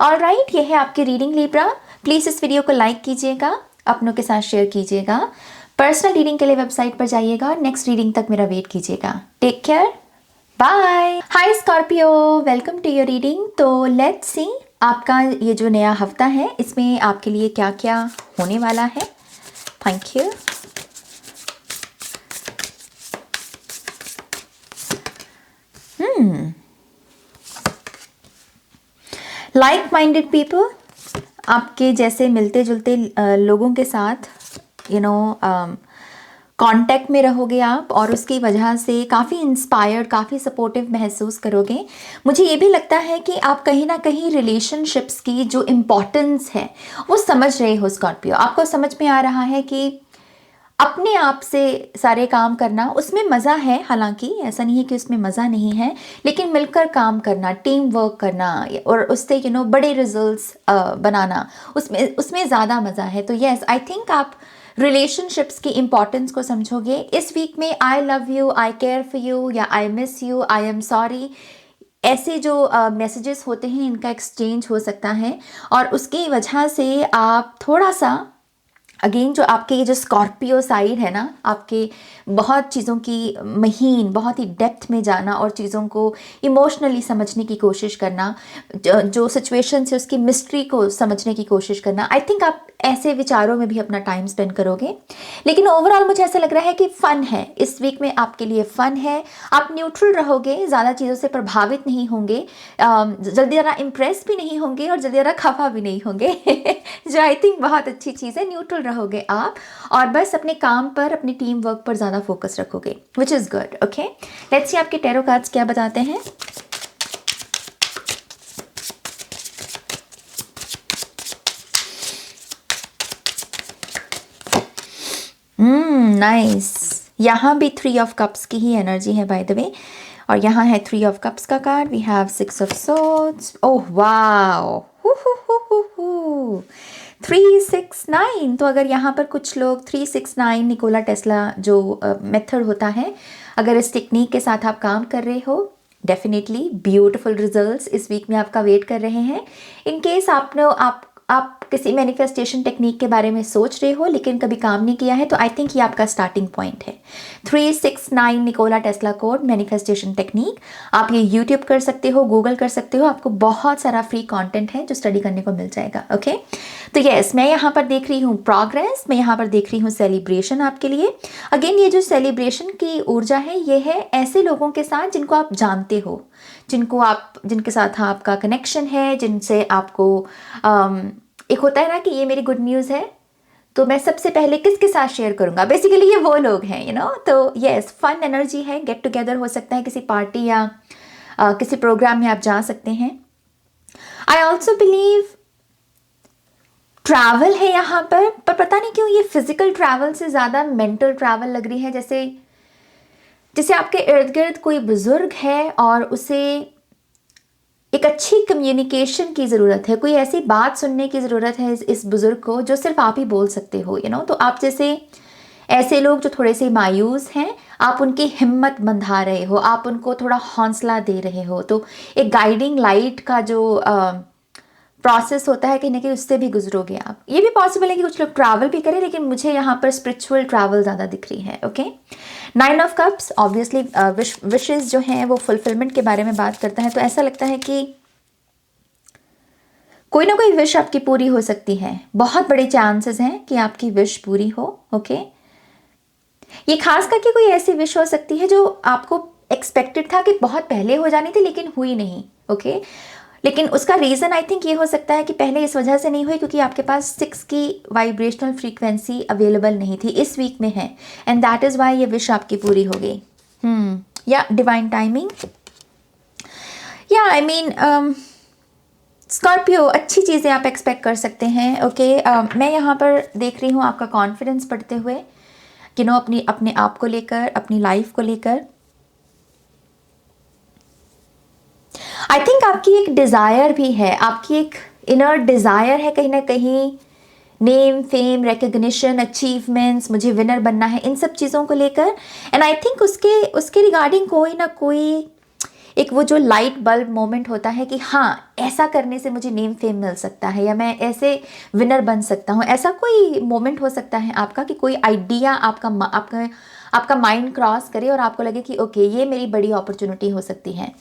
ऑलराइट, ये है आपकी रीडिंग लिब्रा। प्लीज़ इस वीडियो को लाइक कीजिएगा, अपनों के साथ शेयर कीजिएगा। पर्सनल रीडिंग के लिए वेबसाइट पर जाइएगा और नेक्स्ट रीडिंग तक मेरा वेट कीजिएगा। Take care, bye. Hi Scorpio, welcome to your reading. तो लेट्स सी आपका ये जो नया हफ्ता है, इसमें आपके लिए क्या क्या होने वाला है। Thank you. Like minded people, आपके जैसे मिलते जुलते लोगों के साथ कांटेक्ट में रहोगे आप, और उसकी वजह से काफ़ी इंस्पायर्ड, काफ़ी सपोर्टिव महसूस करोगे। मुझे ये भी लगता है कि आप कहीं ना कहीं रिलेशनशिप्स की जो इम्पोर्टेंस है वो समझ रहे हो स्कॉर्पियो। आपको समझ में आ रहा है कि अपने आप से सारे काम करना, उसमें मज़ा है, हालांकि ऐसा नहीं है कि उसमें मज़ा नहीं है, लेकिन मिलकर काम करना, टीम वर्क करना और उससे बड़े रिजल्ट्स बनाना, उसमें ज़्यादा मज़ा है। तो यस, आई थिंक आप रिलेशनशिप्स की इम्पॉर्टेंस को समझोगे। इस वीक में I love you, I care for you, या I miss you, I am sorry, ऐसे जो मैसेजेस होते हैं, इनका एक्सचेंज हो सकता है। और उसकी वजह से आप थोड़ा सा अगेन, जो आपके ये जो स्कॉर्पियो साइड है ना, आपके बहुत चीज़ों की महीन, बहुत ही डेप्थ में जाना और चीज़ों को इमोशनली समझने की कोशिश करना, जो सिचुएशन है उसकी मिस्ट्री को समझने की कोशिश करना, आई थिंक आप ऐसे विचारों में भी अपना टाइम स्पेंड करोगे। लेकिन ओवरऑल मुझे ऐसा लग रहा है कि फ़न है, इस वीक में आपके लिए फ़न है। आप न्यूट्रल रहोगे, ज़्यादा चीज़ों से प्रभावित नहीं होंगे, जल्दी ज़रा इम्प्रेस भी नहीं होंगे और जल्दी ज़रा खफा भी नहीं होंगे जो आई थिंक बहुत अच्छी चीज़ है। न्यूट्रल रहोगे आप, और बस अपने काम पर, अपनी टीम वर्क पर ज़्यादा फोकस रखोगे, which is good. Okay, let's see आपके टैरो कार्ड्स क्या बताते हैं। नाइस। यहाँ भी 3 ऑफ कप्स की ही एनर्जी है बाय द वे, और यहाँ है 3 ऑफ कप्स का card. We have 6 of swords. Oh wow, 369। तो अगर यहाँ पर कुछ लोग 369 निकोला टेस्ला जो मेथड होता है, अगर इस टेक्निक के साथ आप काम कर रहे हो, डेफिनेटली ब्यूटीफुल रिजल्ट्स इस वीक में आपका वेट कर रहे हैं। इन केस आप किसी मैनिफेस्टेशन टेक्निक के बारे में सोच रहे हो लेकिन कभी काम नहीं किया है, तो आई थिंक ये आपका स्टार्टिंग पॉइंट है। 369 Nikola Tesla code manifestation technique, आप ये यूट्यूब कर सकते हो, गूगल कर सकते हो, आपको बहुत सारा फ्री कंटेंट है जो स्टडी करने को मिल जाएगा। ओके, तो यस, मैं यहाँ पर देख रही हूँ प्रोग्रेस, मैं यहाँ पर देख रही हूँ सेलिब्रेशन आपके लिए। अगेन, ये जो सेलिब्रेशन की ऊर्जा है, ये है ऐसे लोगों के साथ जिनको आप जानते हो, जिनके साथ आपका कनेक्शन है, जिनसे आपको एक होता है ना कि ये मेरी गुड न्यूज़ है तो मैं सबसे पहले किसके साथ शेयर करूंगा, बेसिकली ये वो लोग हैं। तो यस, फन एनर्जी है, गेट टुगेदर हो सकता है, किसी पार्टी या किसी प्रोग्राम में आप जा सकते हैं। आई ऑल्सो बिलीव ट्रैवल है यहाँ पर पता नहीं क्यों ये फिजिकल ट्रैवल से ज़्यादा मेंटल ट्रैवल लग रही है। जैसे आपके इर्द गिर्द कोई बुजुर्ग है और उसे एक अच्छी कम्युनिकेशन की ज़रूरत है, कोई ऐसी बात सुनने की ज़रूरत है इस बुज़ुर्ग को जो सिर्फ आप ही बोल सकते हो। तो आप जैसे ऐसे लोग जो थोड़े से मायूस हैं, आप उनकी हिम्मत बंधा रहे हो, आप उनको थोड़ा हौसला दे रहे हो। तो एक गाइडिंग लाइट का जो प्रोसेस होता है, कहीं ना कहीं उससे भी गुजरोगे आप। ये भी पॉसिबल है कि कुछ लोग ट्रैवल भी करें, लेकिन मुझे यहाँ पर स्पिरिचुअल ट्रैवल ज़्यादा दिख रही है। Okay, 9 of cups obviously wishes जो हैं वो फुलफिलमेंट के बारे में बात करता है। तो ऐसा लगता है कि कोई ना कोई विश आपकी पूरी हो सकती है, बहुत बड़े चांसेस हैं कि आपकी विश पूरी हो। ओके, ये खास करके कोई ऐसी विश हो सकती है जो आपको एक्सपेक्टेड था कि बहुत पहले हो जानी थी लेकिन हुई नहीं। ओके, लेकिन उसका रीज़न आई थिंक ये हो सकता है कि पहले इस वजह से नहीं हुई क्योंकि आपके पास 6 की वाइब्रेशनल फ्रीक्वेंसी अवेलेबल नहीं थी, इस वीक में है, एंड दैट इज़ वाई ये विश आपकी पूरी हो गई। या डिवाइन टाइमिंग, या आई मीन स्कॉर्पियो, अच्छी चीज़ें आप एक्सपेक्ट कर सकते हैं। ओके, मैं यहाँ पर देख रही हूँ आपका कॉन्फिडेंस बढ़ते हुए अपनी अपने आप को लेकर, अपनी लाइफ को लेकर। आई थिंक आपकी एक डिज़ायर भी है, आपकी एक इनर डिज़ायर है कहीं ना कहीं, नेम, फेम, रिकग्निशन, अचीवमेंट्स, मुझे विनर बनना है, इन सब चीज़ों को लेकर। एंड आई थिंक उसके उसके रिगार्डिंग कोई ना कोई एक वो जो लाइट बल्ब मोमेंट होता है कि हाँ, ऐसा करने से मुझे नेम फेम मिल सकता है, या मैं ऐसे विनर बन सकता हूँ। ऐसा कोई मोमेंट हो सकता है आपका कि कोई आइडिया आपका माइंड क्रॉस करे और आपको लगे कि ओके, ये मेरी बड़ी अपॉर्चुनिटी हो सकती है।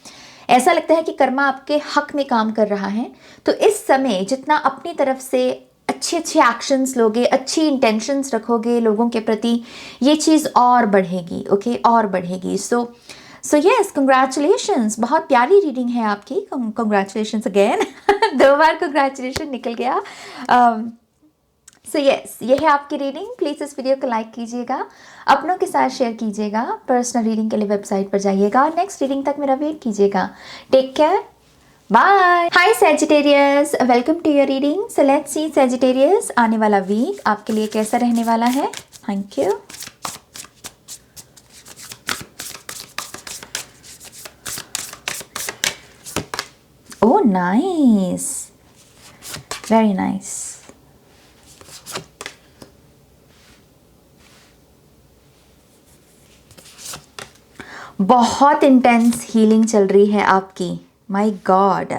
ऐसा लगता है कि कर्मा आपके हक में काम कर रहा है। तो इस समय जितना अपनी तरफ से अच्छे अच्छे एक्शंस लोगे, अच्छी इंटेंशंस रखोगे लोगों के प्रति, ये चीज़ और बढ़ेगी। ओके, और बढ़ेगी। सो यस, कंग्रेचुलेशंस, बहुत प्यारी रीडिंग है आपकी। Congratulations again. 2 बार कंग्रेचुलेशन निकल गया। सो यस, ये है आपकी रीडिंग। प्लीज़ इस वीडियो को लाइक कीजिएगा, अपनों के साथ शेयर कीजिएगा, पर्सनल रीडिंग के लिए वेबसाइट पर जाइएगा और नेक्स्ट रीडिंग तक मेरा वेट कीजिएगा। Take care, bye. Hi Sagittarius, welcome to your reading. So let's see Sagittarius, आने वाला वीक आपके लिए कैसा रहने वाला है। Thank you. Oh nice, very nice. बहुत इंटेंस हीलिंग चल रही है आपकी। माय गॉड,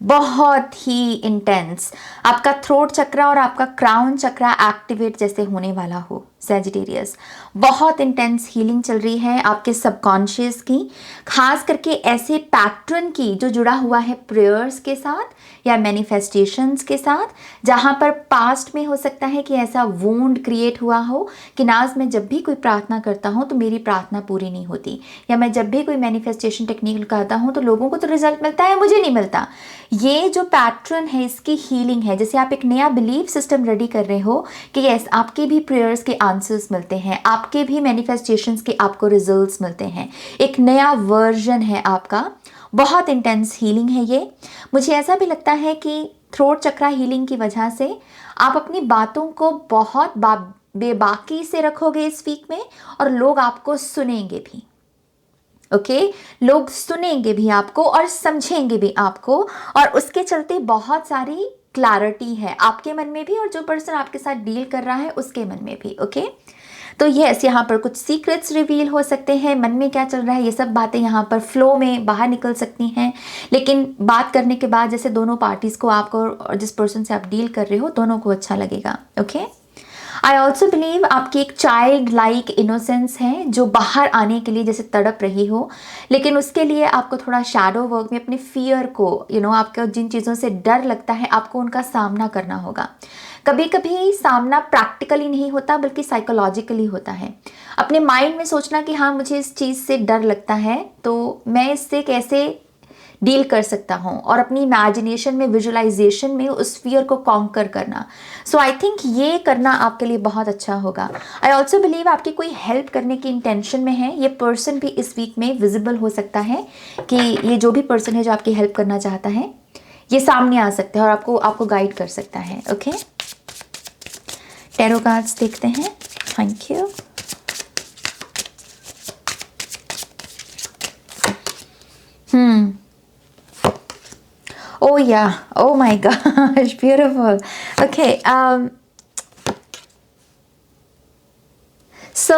बहुत ही इंटेंस। आपका थ्रोट चक्रा और आपका क्राउन चक्रा एक्टिवेट जैसे होने वाला हो सैजिटेरियस। बहुत इंटेंस हीलिंग चल रही है आपके सबकॉन्शियस की, खास करके ऐसे पैटर्न की जो जुड़ा हुआ है प्रेयर्स के साथ या मैनिफेस्टेशंस के साथ, जहाँ पर पास्ट में हो सकता है कि ऐसा वोंड क्रिएट हुआ हो कि नाज मैं जब भी कोई प्रार्थना करता हूँ तो मेरी प्रार्थना पूरी नहीं होती, या मैं जब भी कोई मैनिफेस्टेशन टेक्निक लगाता हूँ तो लोगों को तो रिजल्ट मिलता है, मुझे नहीं मिलता। ये जो पैटर्न है इसकी हीलिंग है। जैसे आप एक नया बिलीफ सिस्टम रेडी कर रहे हो कि यस, आपके भी प्रेयर्स के आंसर्स मिलते हैं, आपके भी मैनिफेस्टेशंस के आपको रिजल्ट्स मिलते हैं, एक नया वर्जन है आपका। बहुत इंटेंस हीलिंग है ये। मुझे ऐसा भी लगता है कि थ्रोट चक्रा हीलिंग की वजह से आप अपनी बातों को बहुत बेबाकी से रखोगे इस वीक में, और लोग आपको सुनेंगे भी। ओके, लोग सुनेंगे भी आपको और समझेंगे भी आपको, और उसके चलते बहुत सारी क्लैरिटी है आपके मन में भी और जो पर्सन आपके साथ डील कर रहा है उसके मन में भी। ओके, तो यस, यहाँ पर कुछ सीक्रेट्स रिवील हो सकते हैं, मन में क्या चल रहा है ये सब बातें यहाँ पर फ्लो में बाहर निकल सकती हैं। लेकिन बात करने के बाद जैसे दोनों पार्टीज़ को, आपको और जिस पर्सन से आप डील कर रहे हो, दोनों को अच्छा लगेगा। ओके, आई ऑल्सो बिलीव आपकी एक चाइल्ड लाइक इनोसेंस है जो बाहर आने के लिए जैसे तड़प रही हो, लेकिन उसके लिए आपको थोड़ा शैडो वर्क में अपने फियर को, आपको जिन चीज़ों से डर लगता है आपको उनका सामना करना होगा। कभी कभी सामना प्रैक्टिकली नहीं होता बल्कि साइकोलॉजिकली होता है। अपने माइंड में सोचना कि हाँ, मुझे इस चीज़ से डर लगता है तो मैं इससे कैसे डील कर सकता हूँ, और अपनी इमेजिनेशन में, विजुअलाइजेशन में उस फियर को कॉन्कर करना। सो आई थिंक ये करना आपके लिए बहुत अच्छा होगा। आई ऑल्सो बिलीव आपकी कोई हेल्प करने की इंटेंशन में है। ये पर्सन भी इस वीक में विजिबल हो सकता है कि ये जो भी पर्सन है जो आपकी हेल्प करना चाहता है, ये सामने आ सकता है और आपको गाइड कर सकता है। ओके, टैरो कार्ड्स देखते हैं। Thank you. Oh yeah, oh my gosh, beautiful. Okay, so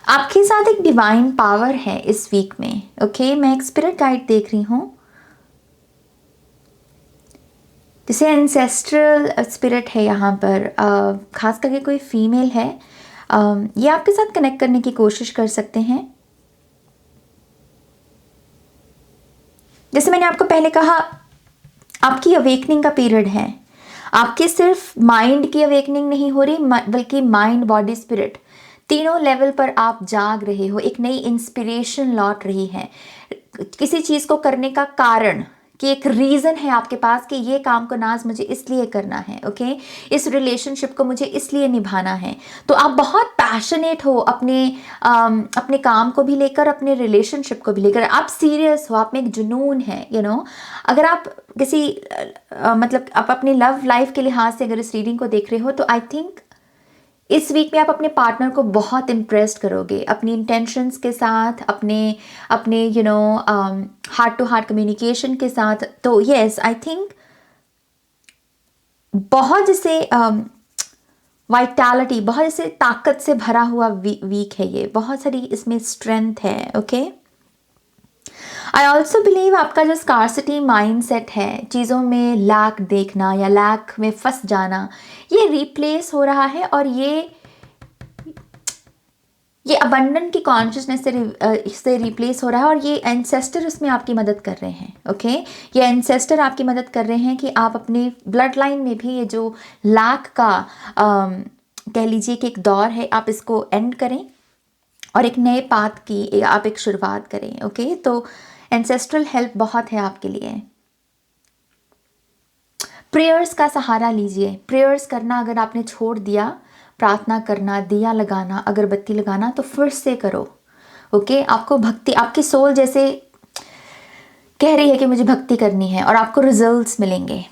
आपके साथ एक डिवाइन पावर है इस वीक में। ओके, मैं एक स्पिरिट गाइड देख रही हूँ, जैसे एंसेस्ट्रल स्पिरिट है यहाँ पर, खास करके कोई फीमेल है। ये आपके साथ कनेक्ट करने की कोशिश कर सकते हैं। जैसे मैंने आपको पहले कहा, आपकी अवेकनिंग का पीरियड है। आपके सिर्फ माइंड की अवेकनिंग नहीं हो रही, बल्कि माइंड, बॉडी, स्पिरिट, तीनों लेवल पर आप जाग रहे हो। एक नई इंस्पिरेशन लौट रही है। किसी चीज़ को करने का कारण, कि एक रीज़न है आपके पास कि ये काम को नाज मुझे इसलिए करना है, ओके, इस रिलेशनशिप को मुझे इसलिए निभाना है। तो आप बहुत पैशनेट हो अपने काम को भी लेकर, अपने रिलेशनशिप को भी लेकर, आप सीरियस हो, आप में एक जुनून है, अगर आप किसी मतलब आप अपनी लव लाइफ के लिहाज से अगर इस रीडिंग को देख रहे हो तो आई थिंक इस वीक में आप अपने पार्टनर को बहुत इम्प्रेस्ड करोगे अपनी इंटेंशंस के साथ, अपने अपने हार्ट टू हार्ट कम्युनिकेशन के साथ। तो यस, आई थिंक बहुत जैसे वाइटैलिटी, बहुत जैसे ताकत से भरा हुआ वीक है ये, बहुत सारी इसमें स्ट्रेंथ है, ओके। आई ऑल्सो बिलीव आपका जो स्कार्सिटी माइंडसेट है, चीज़ों में लैक देखना या लैक में फंस जाना, ये रिप्लेस हो रहा है और ये अबंडन की कॉन्शियसनेस से रिप्लेस हो रहा है और ये एंसेस्टर उसमें आपकी मदद कर रहे हैं, ओके। ये एंसेस्टर आपकी मदद कर रहे हैं कि आप अपने ब्लड लाइन में भी ये जो लैक का कह लीजिए कि एक दौर है, आप इसको एंड करें और एक नए पाथ की आप एक शुरुआत करें, ओके। तो एंसेस्ट्रल हेल्प बहुत है आपके लिए। प्रेयर्स का सहारा लीजिए। प्रेयर्स करना अगर आपने छोड़ दिया, प्रार्थना करना, दिया लगाना, अगरबत्ती लगाना, तो फिर से करो, ओके। आपको भक्ति, आपकी सोल जैसे कह रही है कि मुझे भक्ति करनी है और आपको रिजल्ट्स मिलेंगे,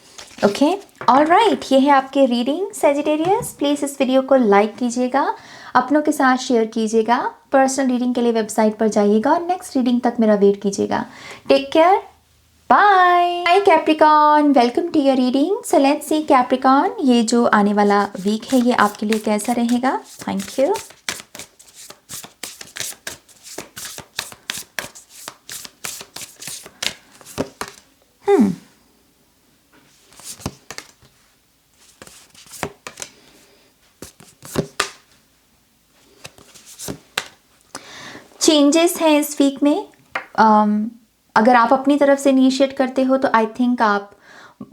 ओके। ऑलराइट, ये है आपकी रीडिंग सैजिटेरियस। प्लीज़ इस वीडियो को लाइक कीजिएगा, अपनों के साथ शेयर कीजिएगा, पर्सनल रीडिंग के लिए वेबसाइट पर जाइएगा और नेक्स्ट रीडिंग तक मेरा वेट कीजिएगा। Take care, bye. Hi Capricorn, welcome to your reading. So let's see Capricorn, ये जो आने वाला वीक है ये आपके लिए कैसा रहेगा। Thank you. चेंजेस हैं इस वीक में। अगर आप अपनी तरफ से इनिशिएट करते हो तो आई थिंक आप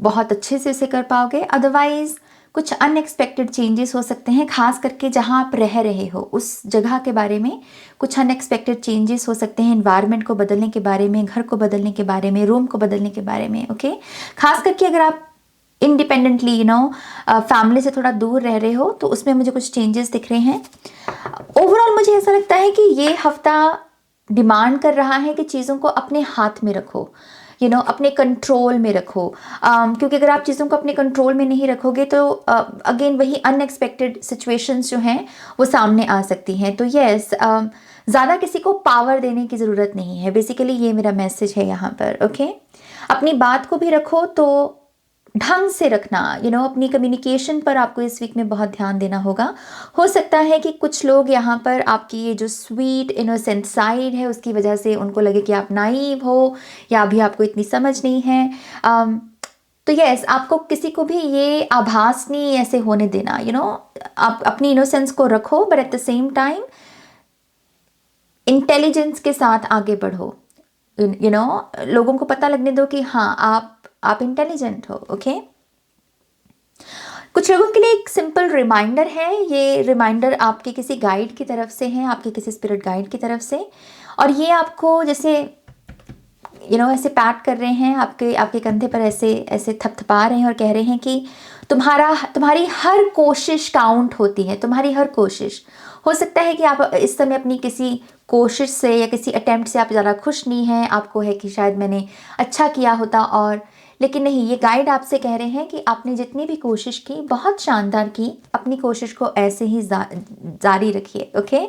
बहुत अच्छे से इसे कर पाओगे। अदरवाइज कुछ अनएक्सपेक्टेड चेंजेस हो सकते हैं, खास करके जहां आप रह रहे हो उस जगह के बारे में कुछ अनएक्सपेक्टेड चेंजेस हो सकते हैं। एनवायरनमेंट को बदलने के बारे में, घर को बदलने के बारे में, रूम को बदलने के बारे में, ओके। खास करके अगर आप इंडिपेंडेंटली फैमिली से थोड़ा दूर रह रहे हो तो उसमें मुझे कुछ चेंजेस दिख रहे हैं। ओवरऑल मुझे ऐसा लगता है कि ये हफ्ता डिमांड कर रहा है कि चीज़ों को अपने हाथ में रखो, अपने कंट्रोल में रखो, क्योंकि अगर आप चीज़ों को अपने कंट्रोल में नहीं रखोगे तो अगेन वही अनएक्सपेक्टेड सिचुएशंस जो हैं वो सामने आ सकती हैं। तो यस, ज़्यादा किसी को पावर देने की ज़रूरत नहीं है, बेसिकली ये मेरा मैसेज है यहाँ पर, ओके। अपनी बात को भी रखो तो ढंग से रखना, अपनी कम्युनिकेशन पर आपको इस वीक में बहुत ध्यान देना होगा। हो सकता है कि कुछ लोग यहाँ पर आपकी ये जो स्वीट इनोसेंट साइड है उसकी वजह से उनको लगे कि आप नाइव हो या अभी आपको इतनी समझ नहीं है। तो यस, आपको किसी को भी ये आभास नहीं ऐसे होने देना, आप अपनी इनोसेंस को रखो, but at the same time intelligence के साथ आगे बढ़ो। लोगों को पता लगने दो कि हाँ आप इंटेलिजेंट हो, ओके। कुछ लोगों के लिए एक सिंपल रिमाइंडर है, ये रिमाइंडर आपके किसी गाइड की तरफ से है, आपके किसी स्पिरिट गाइड की तरफ से, और ये आपको जैसे ऐसे पैट कर रहे हैं, आपके कंधे पर ऐसे ऐसे थपथपा रहे हैं और कह रहे हैं कि तुम्हारी हर कोशिश काउंट होती है, तुम्हारी हर कोशिश। हो सकता है कि आप इस समय अपनी किसी कोशिश से या किसी अटेम्प्ट से आप ज़्यादा खुश नहीं हैं, आपको है कि शायद मैंने अच्छा किया होता, और लेकिन नहीं, ये गाइड आपसे कह रहे हैं कि आपने जितनी भी कोशिश की बहुत शानदार की, अपनी कोशिश को ऐसे ही जारी रखिए, ओके।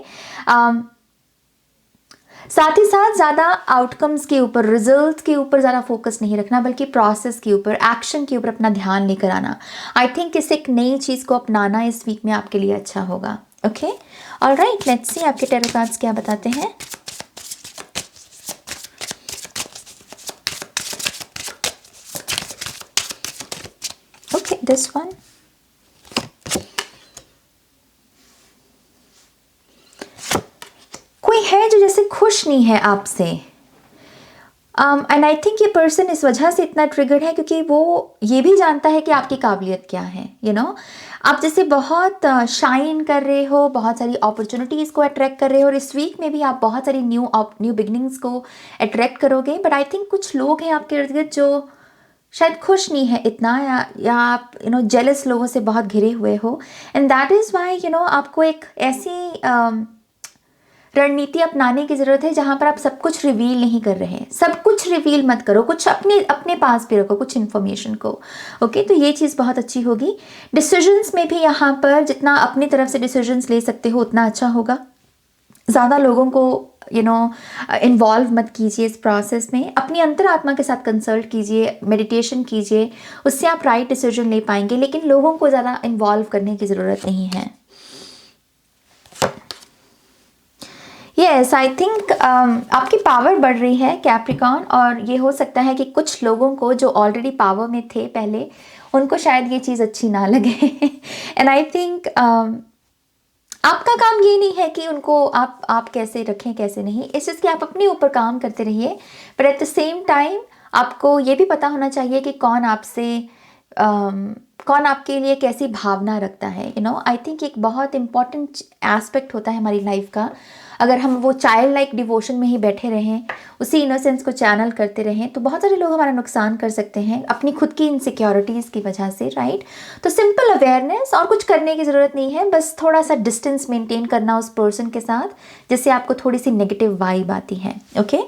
साथ ही साथ ज़्यादा आउटकम्स के ऊपर, रिजल्ट्स के ऊपर ज़्यादा फोकस नहीं रखना, बल्कि प्रोसेस के ऊपर, एक्शन के ऊपर अपना ध्यान लेकर आना। आई थिंक इस एक नई चीज़ को अपनाना इस वीक में आपके लिए अच्छा होगा, ओके। ऑलराइट, लेट्स सी आपके टैरो कार्ड्स क्या बताते हैं। Okay, this one. कोई है जो जैसे खुश नहीं है आपसे, एंड आई थिंक ये पर्सन इस वजह से इतना ट्रिगर्ड है क्योंकि वो ये भी जानता है कि आपकी काबिलियत क्या है। आप जैसे बहुत शाइन कर रहे हो, बहुत सारी अपॉर्चुनिटीज़ को अट्रैक्ट कर रहे हो, और इस वीक में भी आप बहुत सारी न्यू बिगिनिंग्स को अट्रैक्ट करोगे। बट आई थिंक कुछ लोग हैं आपके इर्द गिर्द जो शायद खुश नहीं है इतना, या आप जेलस लोगों से बहुत घिरे हुए हो, एंड दैट इज़ वाई आपको एक ऐसी रणनीति अपनाने की ज़रूरत है जहाँ पर आप सब कुछ रिवील नहीं कर रहे हैं। सब कुछ रिवील मत करो, कुछ अपने अपने पास भी रखो, कुछ इन्फॉर्मेशन को। ओके, तो ये चीज़ बहुत अच्छी होगी। डिसीजंस में भी यहाँ पर जितना अपनी तरफ से डिसीजंस ले सकते हो उतना अच्छा होगा। ज़्यादा लोगों को इन्वॉल्व मत कीजिए इस प्रोसेस में। अपनी अंतरात्मा के साथ कंसल्ट कीजिए, मेडिटेशन कीजिए, उससे आप राइट डिसीजन ले पाएंगे, लेकिन लोगों को ज़्यादा इन्वॉल्व करने की ज़रूरत नहीं है। यस, आई थिंक आपकी पावर बढ़ रही है कैप्रिकॉर्न, और ये हो सकता है कि कुछ लोगों को जो ऑलरेडी पावर में थे पहले, उनको शायद ये चीज़ अच्छी ना लगे। एंड आई थिंक आपका काम ये नहीं है कि उनको आप कैसे रखें कैसे नहीं, इस चीज़ कि आप अपने ऊपर काम करते रहिए, पर एट द सेम टाइम आपको ये भी पता होना चाहिए कि कौन आपके लिए कैसी भावना रखता है। आई थिंक एक बहुत इंपॉर्टेंट एस्पेक्ट होता है हमारी लाइफ का। अगर हम वो चाइल्ड लाइक डिवोशन में ही बैठे रहें, उसी इनोसेंस को चैनल करते रहें, तो बहुत सारे लोग हमारा नुकसान कर सकते हैं अपनी खुद की इनसिक्योरिटीज़ की वजह से, राइट। तो सिंपल अवेयरनेस, और कुछ करने की ज़रूरत नहीं है, बस थोड़ा सा डिस्टेंस मेंटेन करना उस पर्सन के साथ जिससे आपको थोड़ी सी नेगेटिव वाइब आती है। ओके,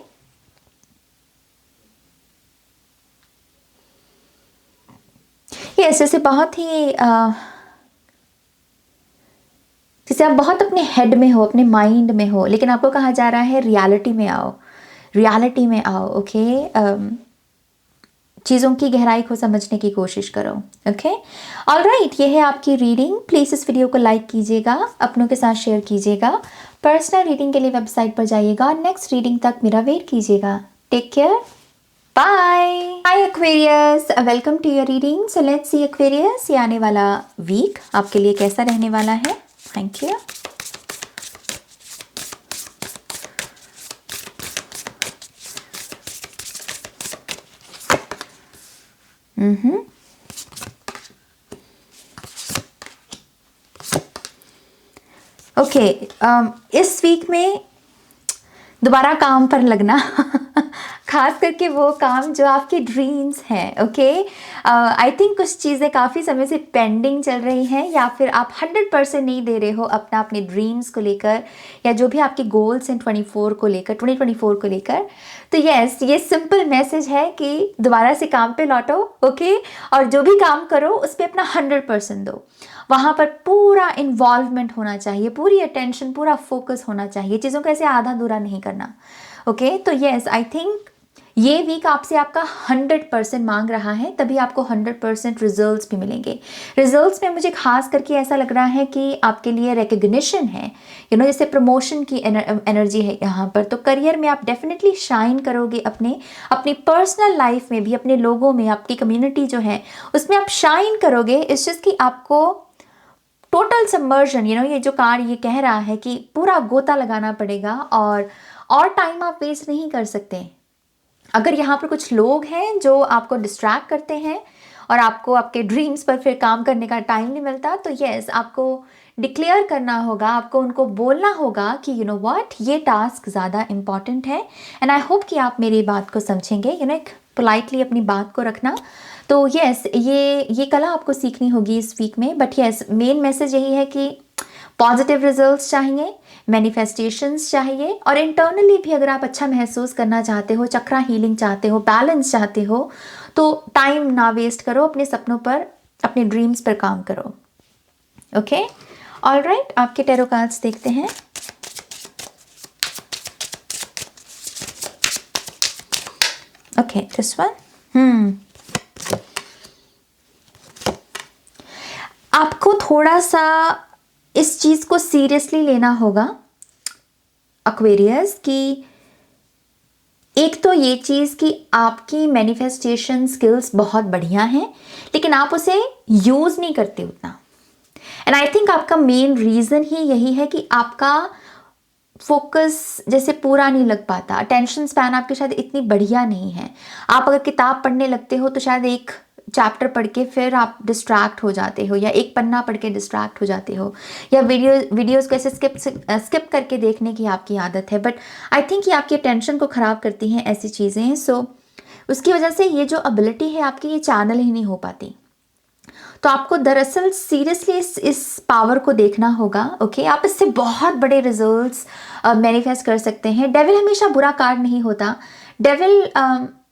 यस, जैसे जैसे आप बहुत अपने हेड में हो, अपने माइंड में हो, लेकिन आपको कहा जा रहा है रियलिटी में आओ, रियलिटी में आओ। ओके, चीज़ों की गहराई को समझने की कोशिश करो। ओके, ऑलराइट, ये है आपकी रीडिंग। प्लीज़ इस वीडियो को लाइक कीजिएगा, अपनों के साथ शेयर कीजिएगा। पर्सनल रीडिंग के लिए वेबसाइट पर जाइएगा, नेक्स्ट रीडिंग तक मेरा वेट कीजिएगा। Take care, bye. Hi Aquarius, welcome to your reading. So let's see Aquarius, ये आने वाला वीक आपके लिए कैसा रहने वाला है। Thank you. ओके, इस वीक में दोबारा काम पर लगना खास करके वो काम जो आपके ड्रीम्स हैं। ओके, आई थिंक कुछ चीज़ें काफ़ी समय से पेंडिंग चल रही हैं, या फिर आप 100% नहीं दे रहे हो अपने ड्रीम्स को लेकर, या जो भी आपके गोल्स हैं 2024 को लेकर। तो यस, ये सिंपल मैसेज है कि दोबारा से काम पे लौटो। ओके, और जो भी काम करो उस पर अपना 100% दो। वहाँ पर पूरा इन्वॉल्वमेंट होना चाहिए, पूरी अटेंशन, पूरा फोकस होना चाहिए, चीज़ों को ऐसे आधा अधूरा नहीं करना। ओके, तो यस, आई थिंक ये वीक आपसे आपका 100% मांग रहा है, तभी आपको 100% रिजल्ट्स भी मिलेंगे। रिजल्ट्स में मुझे खास करके ऐसा लग रहा है कि आपके लिए रिकग्निशन है, जैसे प्रमोशन की एनर्जी है यहाँ पर। तो करियर में आप डेफिनेटली शाइन करोगे, अपनी पर्सनल लाइफ में भी, अपने लोगों में, आपकी कम्युनिटी जो है उसमें आप शाइन करोगे। इस चीज़ की आपको टोटल सबमर्जन, ये जो कार्ड ये कह रहा है कि पूरा गोता लगाना पड़ेगा, और टाइम आप वेस्ट नहीं कर सकते। अगर यहाँ पर कुछ लोग हैं जो आपको डिस्ट्रैक्ट करते हैं और आपको आपके ड्रीम्स पर फिर काम करने का टाइम नहीं मिलता, तो यस, आपको डिक्लेयर करना होगा, आपको उनको बोलना होगा कि व्हाट, ये टास्क ज़्यादा इम्पॉर्टेंट है। एंड आई होप कि आप मेरी बात को समझेंगे, एक पोलाइटली अपनी बात को रखना। तो यस, ये कला आपको सीखनी होगी इस वीक में। बट यस, मेन मैसेज यही है कि पॉजिटिव रिजल्ट्स चाहिए, मैनिफेस्टेशंस चाहिए, और इंटरनली भी अगर आप अच्छा महसूस करना चाहते हो, चक्रा हीलिंग चाहते हो, बैलेंस चाहते हो, तो टाइम ना वेस्ट करो, अपने सपनों पर, अपने ड्रीम्स पर काम करो। ओके, ऑलराइट, आपके टैरो कार्ड्स देखते हैं। Okay, this one. आपको थोड़ा सा इस चीज़ को सीरियसली लेना होगा एक्वेरियस, कि एक तो ये चीज़ कि आपकी मैनिफेस्टेशन स्किल्स बहुत बढ़िया हैं, लेकिन आप उसे यूज़ नहीं करते उतना। एंड आई थिंक आपका मेन रीज़न ही यही है कि आपका फोकस जैसे पूरा नहीं लग पाता, अटेंशन स्पैन आपकी शायद इतनी बढ़िया नहीं है। आप अगर किताब पढ़ने लगते हो तो शायद एक चैप्टर पढ़ के फिर आप डिस्ट्रैक्ट हो जाते हो, या एक पन्ना पढ़ के डिस्ट्रैक्ट हो जाते हो, या वीडियोस को ऐसे स्किप करके देखने की आपकी आदत है। बट आई थिंक ये आपकी अटेंशन को ख़राब करती हैं ऐसी चीज़ें। सो उसकी वजह से ये जो एबिलिटी है आपकी, ये चैनल ही नहीं हो पाती। तो आपको दरअसल सीरियसली इस पावर को देखना होगा। ओके, आप इससे बहुत बड़े रिजल्ट्स मैनिफेस्ट कर सकते हैं। डेविल हमेशा बुरा कार्ड नहीं होता। डेविल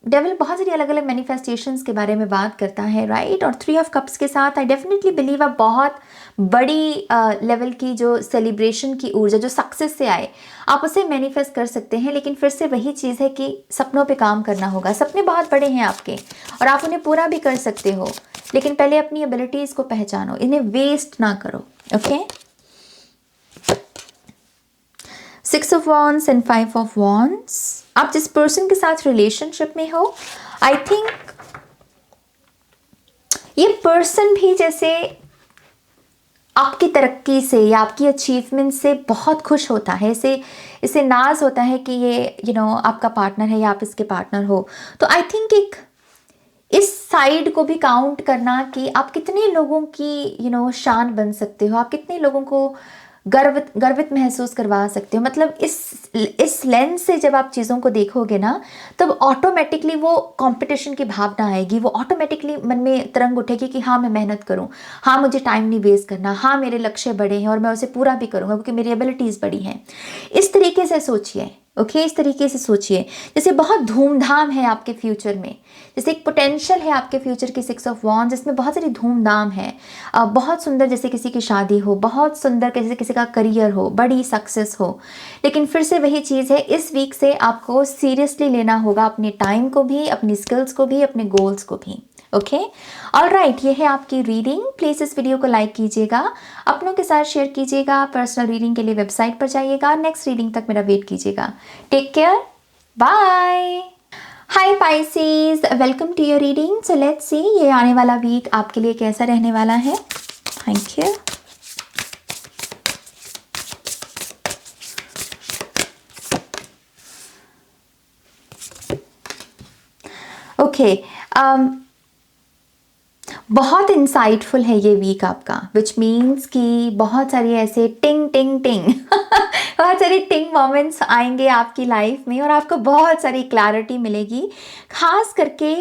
डेविल बहुत सारी अलग अलग मैनिफेस्टेशंस के बारे में बात करता है, राइट। और 3 ऑफ कप्स के साथ आई डेफिनेटली बिलीव आप बहुत बड़ी लेवल की जो सेलिब्रेशन की ऊर्जा जो सक्सेस से आए, आप उसे मैनिफेस्ट कर सकते हैं। लेकिन फिर से वही चीज़ है कि सपनों पे काम करना होगा। सपने बहुत बड़े हैं आपके और आप उन्हें पूरा भी कर सकते हो, लेकिन पहले अपनी एबिलिटीज़ को पहचानो, इन्हें वेस्ट ना करो। Okay, 6 of wands and 5 of wands. आप जिस पर्सन के साथ रिलेशनशिप में हो, आई थिंक ये पर्सन भी जैसे आपकी तरक्की से या आपकी अचीवमेंट से बहुत खुश होता है। इसे नाज होता है कि ये आपका पार्टनर है या आप इसके पार्टनर हो। तो आई थिंक एक इस साइड को भी काउंट करना कि आप कितने लोगों की शान बन सकते हो, आप कितने लोगों को गर्वित महसूस करवा सकते हो। मतलब इस लेंस से जब आप चीज़ों को देखोगे ना, तब ऑटोमेटिकली वो कंपटीशन की भावना आएगी, वो ऑटोमेटिकली मन में तरंग उठेगी कि हाँ मैं मेहनत करूँ, हाँ मुझे टाइम नहीं वेस्ट करना, हाँ मेरे लक्ष्य बड़े हैं और मैं उसे पूरा भी करूँगा क्योंकि मेरी एबिलिटीज़ बड़ी हैं। इस तरीके से सोचिए। ओके, इस तरीके से सोचिए जैसे बहुत धूमधाम है आपके फ्यूचर में, जैसे एक पोटेंशियल है आपके फ्यूचर की 6 ऑफ वॉन्ड्स, जिसमें बहुत सारी धूमधाम है। बहुत सुंदर, जैसे किसी की शादी हो, बहुत सुंदर जैसे किसी का करियर हो, बड़ी सक्सेस हो। लेकिन फिर से वही चीज़ है, इस वीक से आपको सीरियसली लेना होगा अपने टाइम को भी, अपनी स्किल्स को भी, अपने गोल्स को भी। ओके, ऑल राइट, ये है आपकी रीडिंग। प्लीज़ इस वीडियो को लाइक कीजिएगा, अपनों के साथ शेयर कीजिएगा। पर्सनल रीडिंग के लिए वेबसाइट पर जाइएगा। नेक्स्ट रीडिंग तक मेरा वेट कीजिएगा। Take care, bye. Hi Pisces, welcome to your reading. So let's see ये आने वाला वीक आपके लिए कैसा रहने वाला है। Thank you. ओके, बहुत इंसाइटफुल है ये वीक आपका, विच मीन्स कि बहुत सारी ऐसे टिंग टिंग टिंग बहुत सारे टिंग मोमेंट्स आएंगे आपकी लाइफ में और आपको बहुत सारी क्लैरिटी मिलेगी, खास करके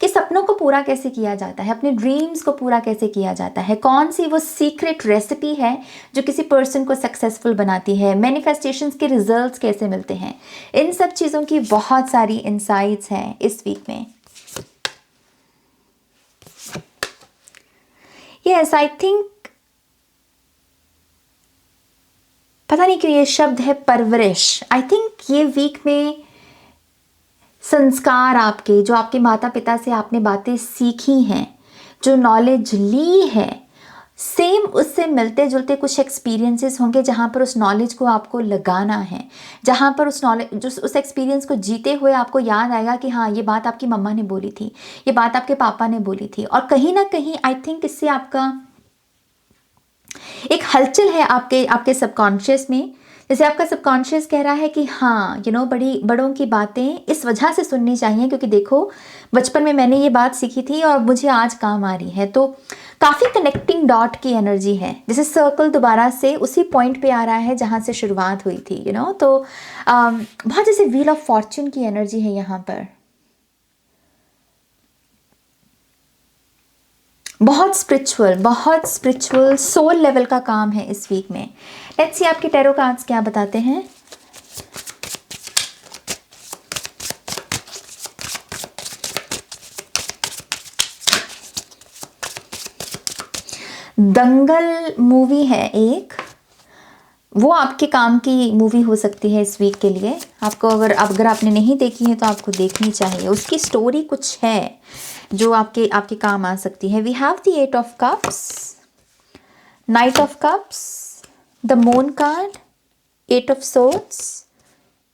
कि सपनों को पूरा कैसे किया जाता है, अपने ड्रीम्स को पूरा कैसे किया जाता है, कौन सी वो सीक्रेट रेसिपी है जो किसी पर्सन को सक्सेसफुल बनाती है, मैनिफेस्टेशंस के रिजल्ट्स कैसे मिलते हैं। इन सब चीज़ों की बहुत सारी इंसाइट्स हैं इस वीक में। यस, आई थिंक, पता नहीं क्यों ये शब्द है परवरिश। आई थिंक ये वीक में संस्कार आपके, जो आपके माता पिता से आपने बातें सीखी हैं, जो नॉलेज ली है, सेम उससे मिलते जुलते कुछ एक्सपीरियंसेस होंगे जहाँ पर उस नॉलेज को आपको लगाना है, जहाँ पर उस एक्सपीरियंस को जीते हुए आपको याद आएगा कि हाँ ये बात आपकी मम्मा ने बोली थी, ये बात आपके पापा ने बोली थी। और कहीं ना कहीं आई थिंक इससे आपका एक हलचल है आपके सबकॉन्शियस में, जैसे आपका सबकॉन्शियस कह रहा है कि हाँ बड़ों की बातें इस वजह से सुननी चाहिए क्योंकि देखो बचपन में मैंने ये बात सीखी थी और मुझे आज काम आ रही है। तो काफ़ी कनेक्टिंग डॉट की एनर्जी है, जैसे सर्कल दोबारा से उसी पॉइंट पे आ रहा है जहाँ से शुरुआत हुई थी। तो बहुत जैसे व्हील ऑफ फॉर्च्यून की एनर्जी है यहाँ पर। बहुत स्पिरिचुअल सोल लेवल का काम है इस वीक में। लेट्स सी आपके टैरो कार्ड्स क्या बताते हैं। दंगल मूवी है एक, वो आपके काम की मूवी हो सकती है इस वीक के लिए। आपको अगर आपने नहीं देखी है तो आपको देखनी चाहिए। उसकी स्टोरी कुछ है जो आपके काम आ सकती है। We have the 8 of cups, knight of cups, the moon card, 8 of swords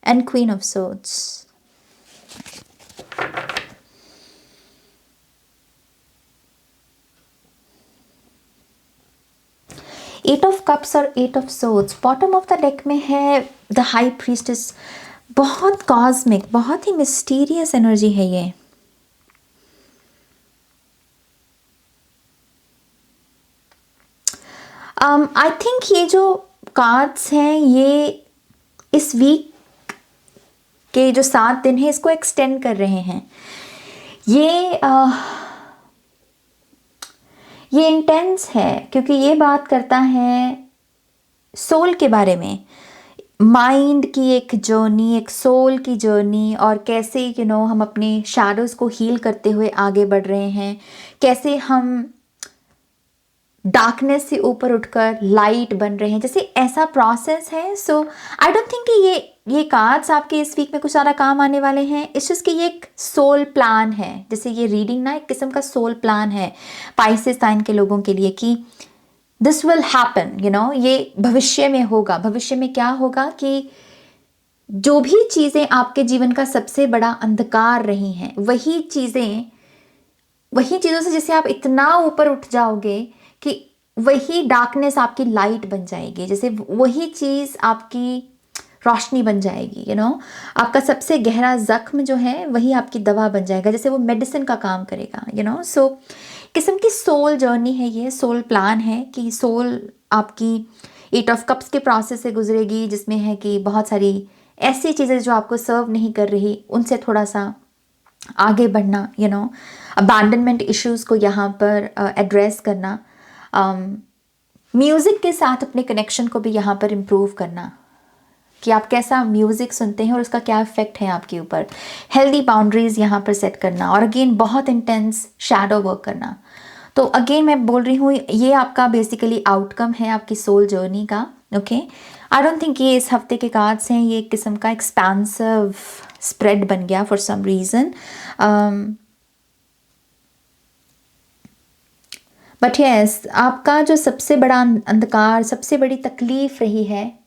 and queen of swords. Eight of cups और 8 of swords bottom of the deck में है द हाई प्रीस्टेस। बहुत कॉस्मिक, बहुत ही मिस्टीरियस एनर्जी है ये। I think ये जो कार्ड्स हैं ये इस वीक के जो 7 दिन है इसको एक्सटेंड कर रहे हैं। ये इंटेंस है क्योंकि ये बात करता है सोल के बारे में, माइंड की एक जर्नी, एक सोल की जर्नी, और कैसे हम अपने शैडोज़ को हील करते हुए आगे बढ़ रहे हैं, कैसे हम डार्कनेस से ऊपर उठकर लाइट बन रहे हैं, जैसे ऐसा प्रोसेस है। सो आई डोंट थिंक कि ये कार्ड्स आपके इस वीक में कुछ ज़्यादा काम आने वाले हैं। इट्स जस्ट कि ये एक सोल प्लान है, जैसे ये रीडिंग ना एक किस्म का सोल प्लान है पाइसेस साइन के लोगों के लिए कि दिस विल हैपन, ये भविष्य में होगा। भविष्य में क्या होगा कि जो भी चीज़ें आपके जीवन का सबसे बड़ा अंधकार रही हैं, वही चीज़ों से जैसे आप इतना ऊपर उठ जाओगे कि वही डार्कनेस आपकी लाइट बन जाएगी, जैसे वही चीज़ आपकी रोशनी बन जाएगी। आपका सबसे गहरा जख्म जो है वही आपकी दवा बन जाएगा, जैसे वो मेडिसिन का काम करेगा। सो किस्म की सोल जर्नी है, ये सोल प्लान है कि सोल आपकी 8 ऑफ कप्स के प्रोसेस से गुजरेगी, जिसमें है कि बहुत सारी ऐसी चीज़ें जो आपको सर्व नहीं कर रही उनसे थोड़ा सा आगे बढ़ना, अबैंडनमेंट इश्यूज़ को यहाँ पर एड्रेस करना, म्यूज़िक के साथ अपने कनेक्शन को भी यहाँ पर इम्प्रूव करना कि आप कैसा म्यूज़िक सुनते हैं और उसका क्या इफ़ेक्ट है आपके ऊपर, हेल्दी बाउंड्रीज़ यहाँ पर सेट करना, और अगेन बहुत इंटेंस शैडो वर्क करना। तो अगेन मैं बोल रही हूँ ये आपका बेसिकली आउटकम है आपकी सोल जर्नी का। ओके, आई डोंट थिंक ये इस हफ्ते के कार्ड्स हैं, ये एक किस्म का एक्सपेंसिव स्प्रेड बन गया for some reason, but yes आपका जो सबसे बड़ा अंधकार, सबसे बड़ी तकलीफ रही है,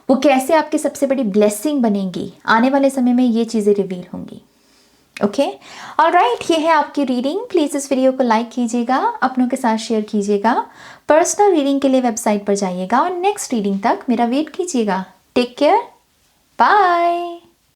वो कैसे आपकी सबसे बड़ी ब्लेसिंग बनेगी आने वाले समय में, ये चीज़ें रिवील होंगी। ओके, ऑलराइट, ये है आपकी रीडिंग। प्लीज़ इस वीडियो को लाइक कीजिएगा, अपनों के साथ शेयर कीजिएगा, पर्सनल रीडिंग के लिए वेबसाइट पर जाइएगा और नेक्स्ट रीडिंग तक मेरा वेट कीजिएगा। Take care, bye.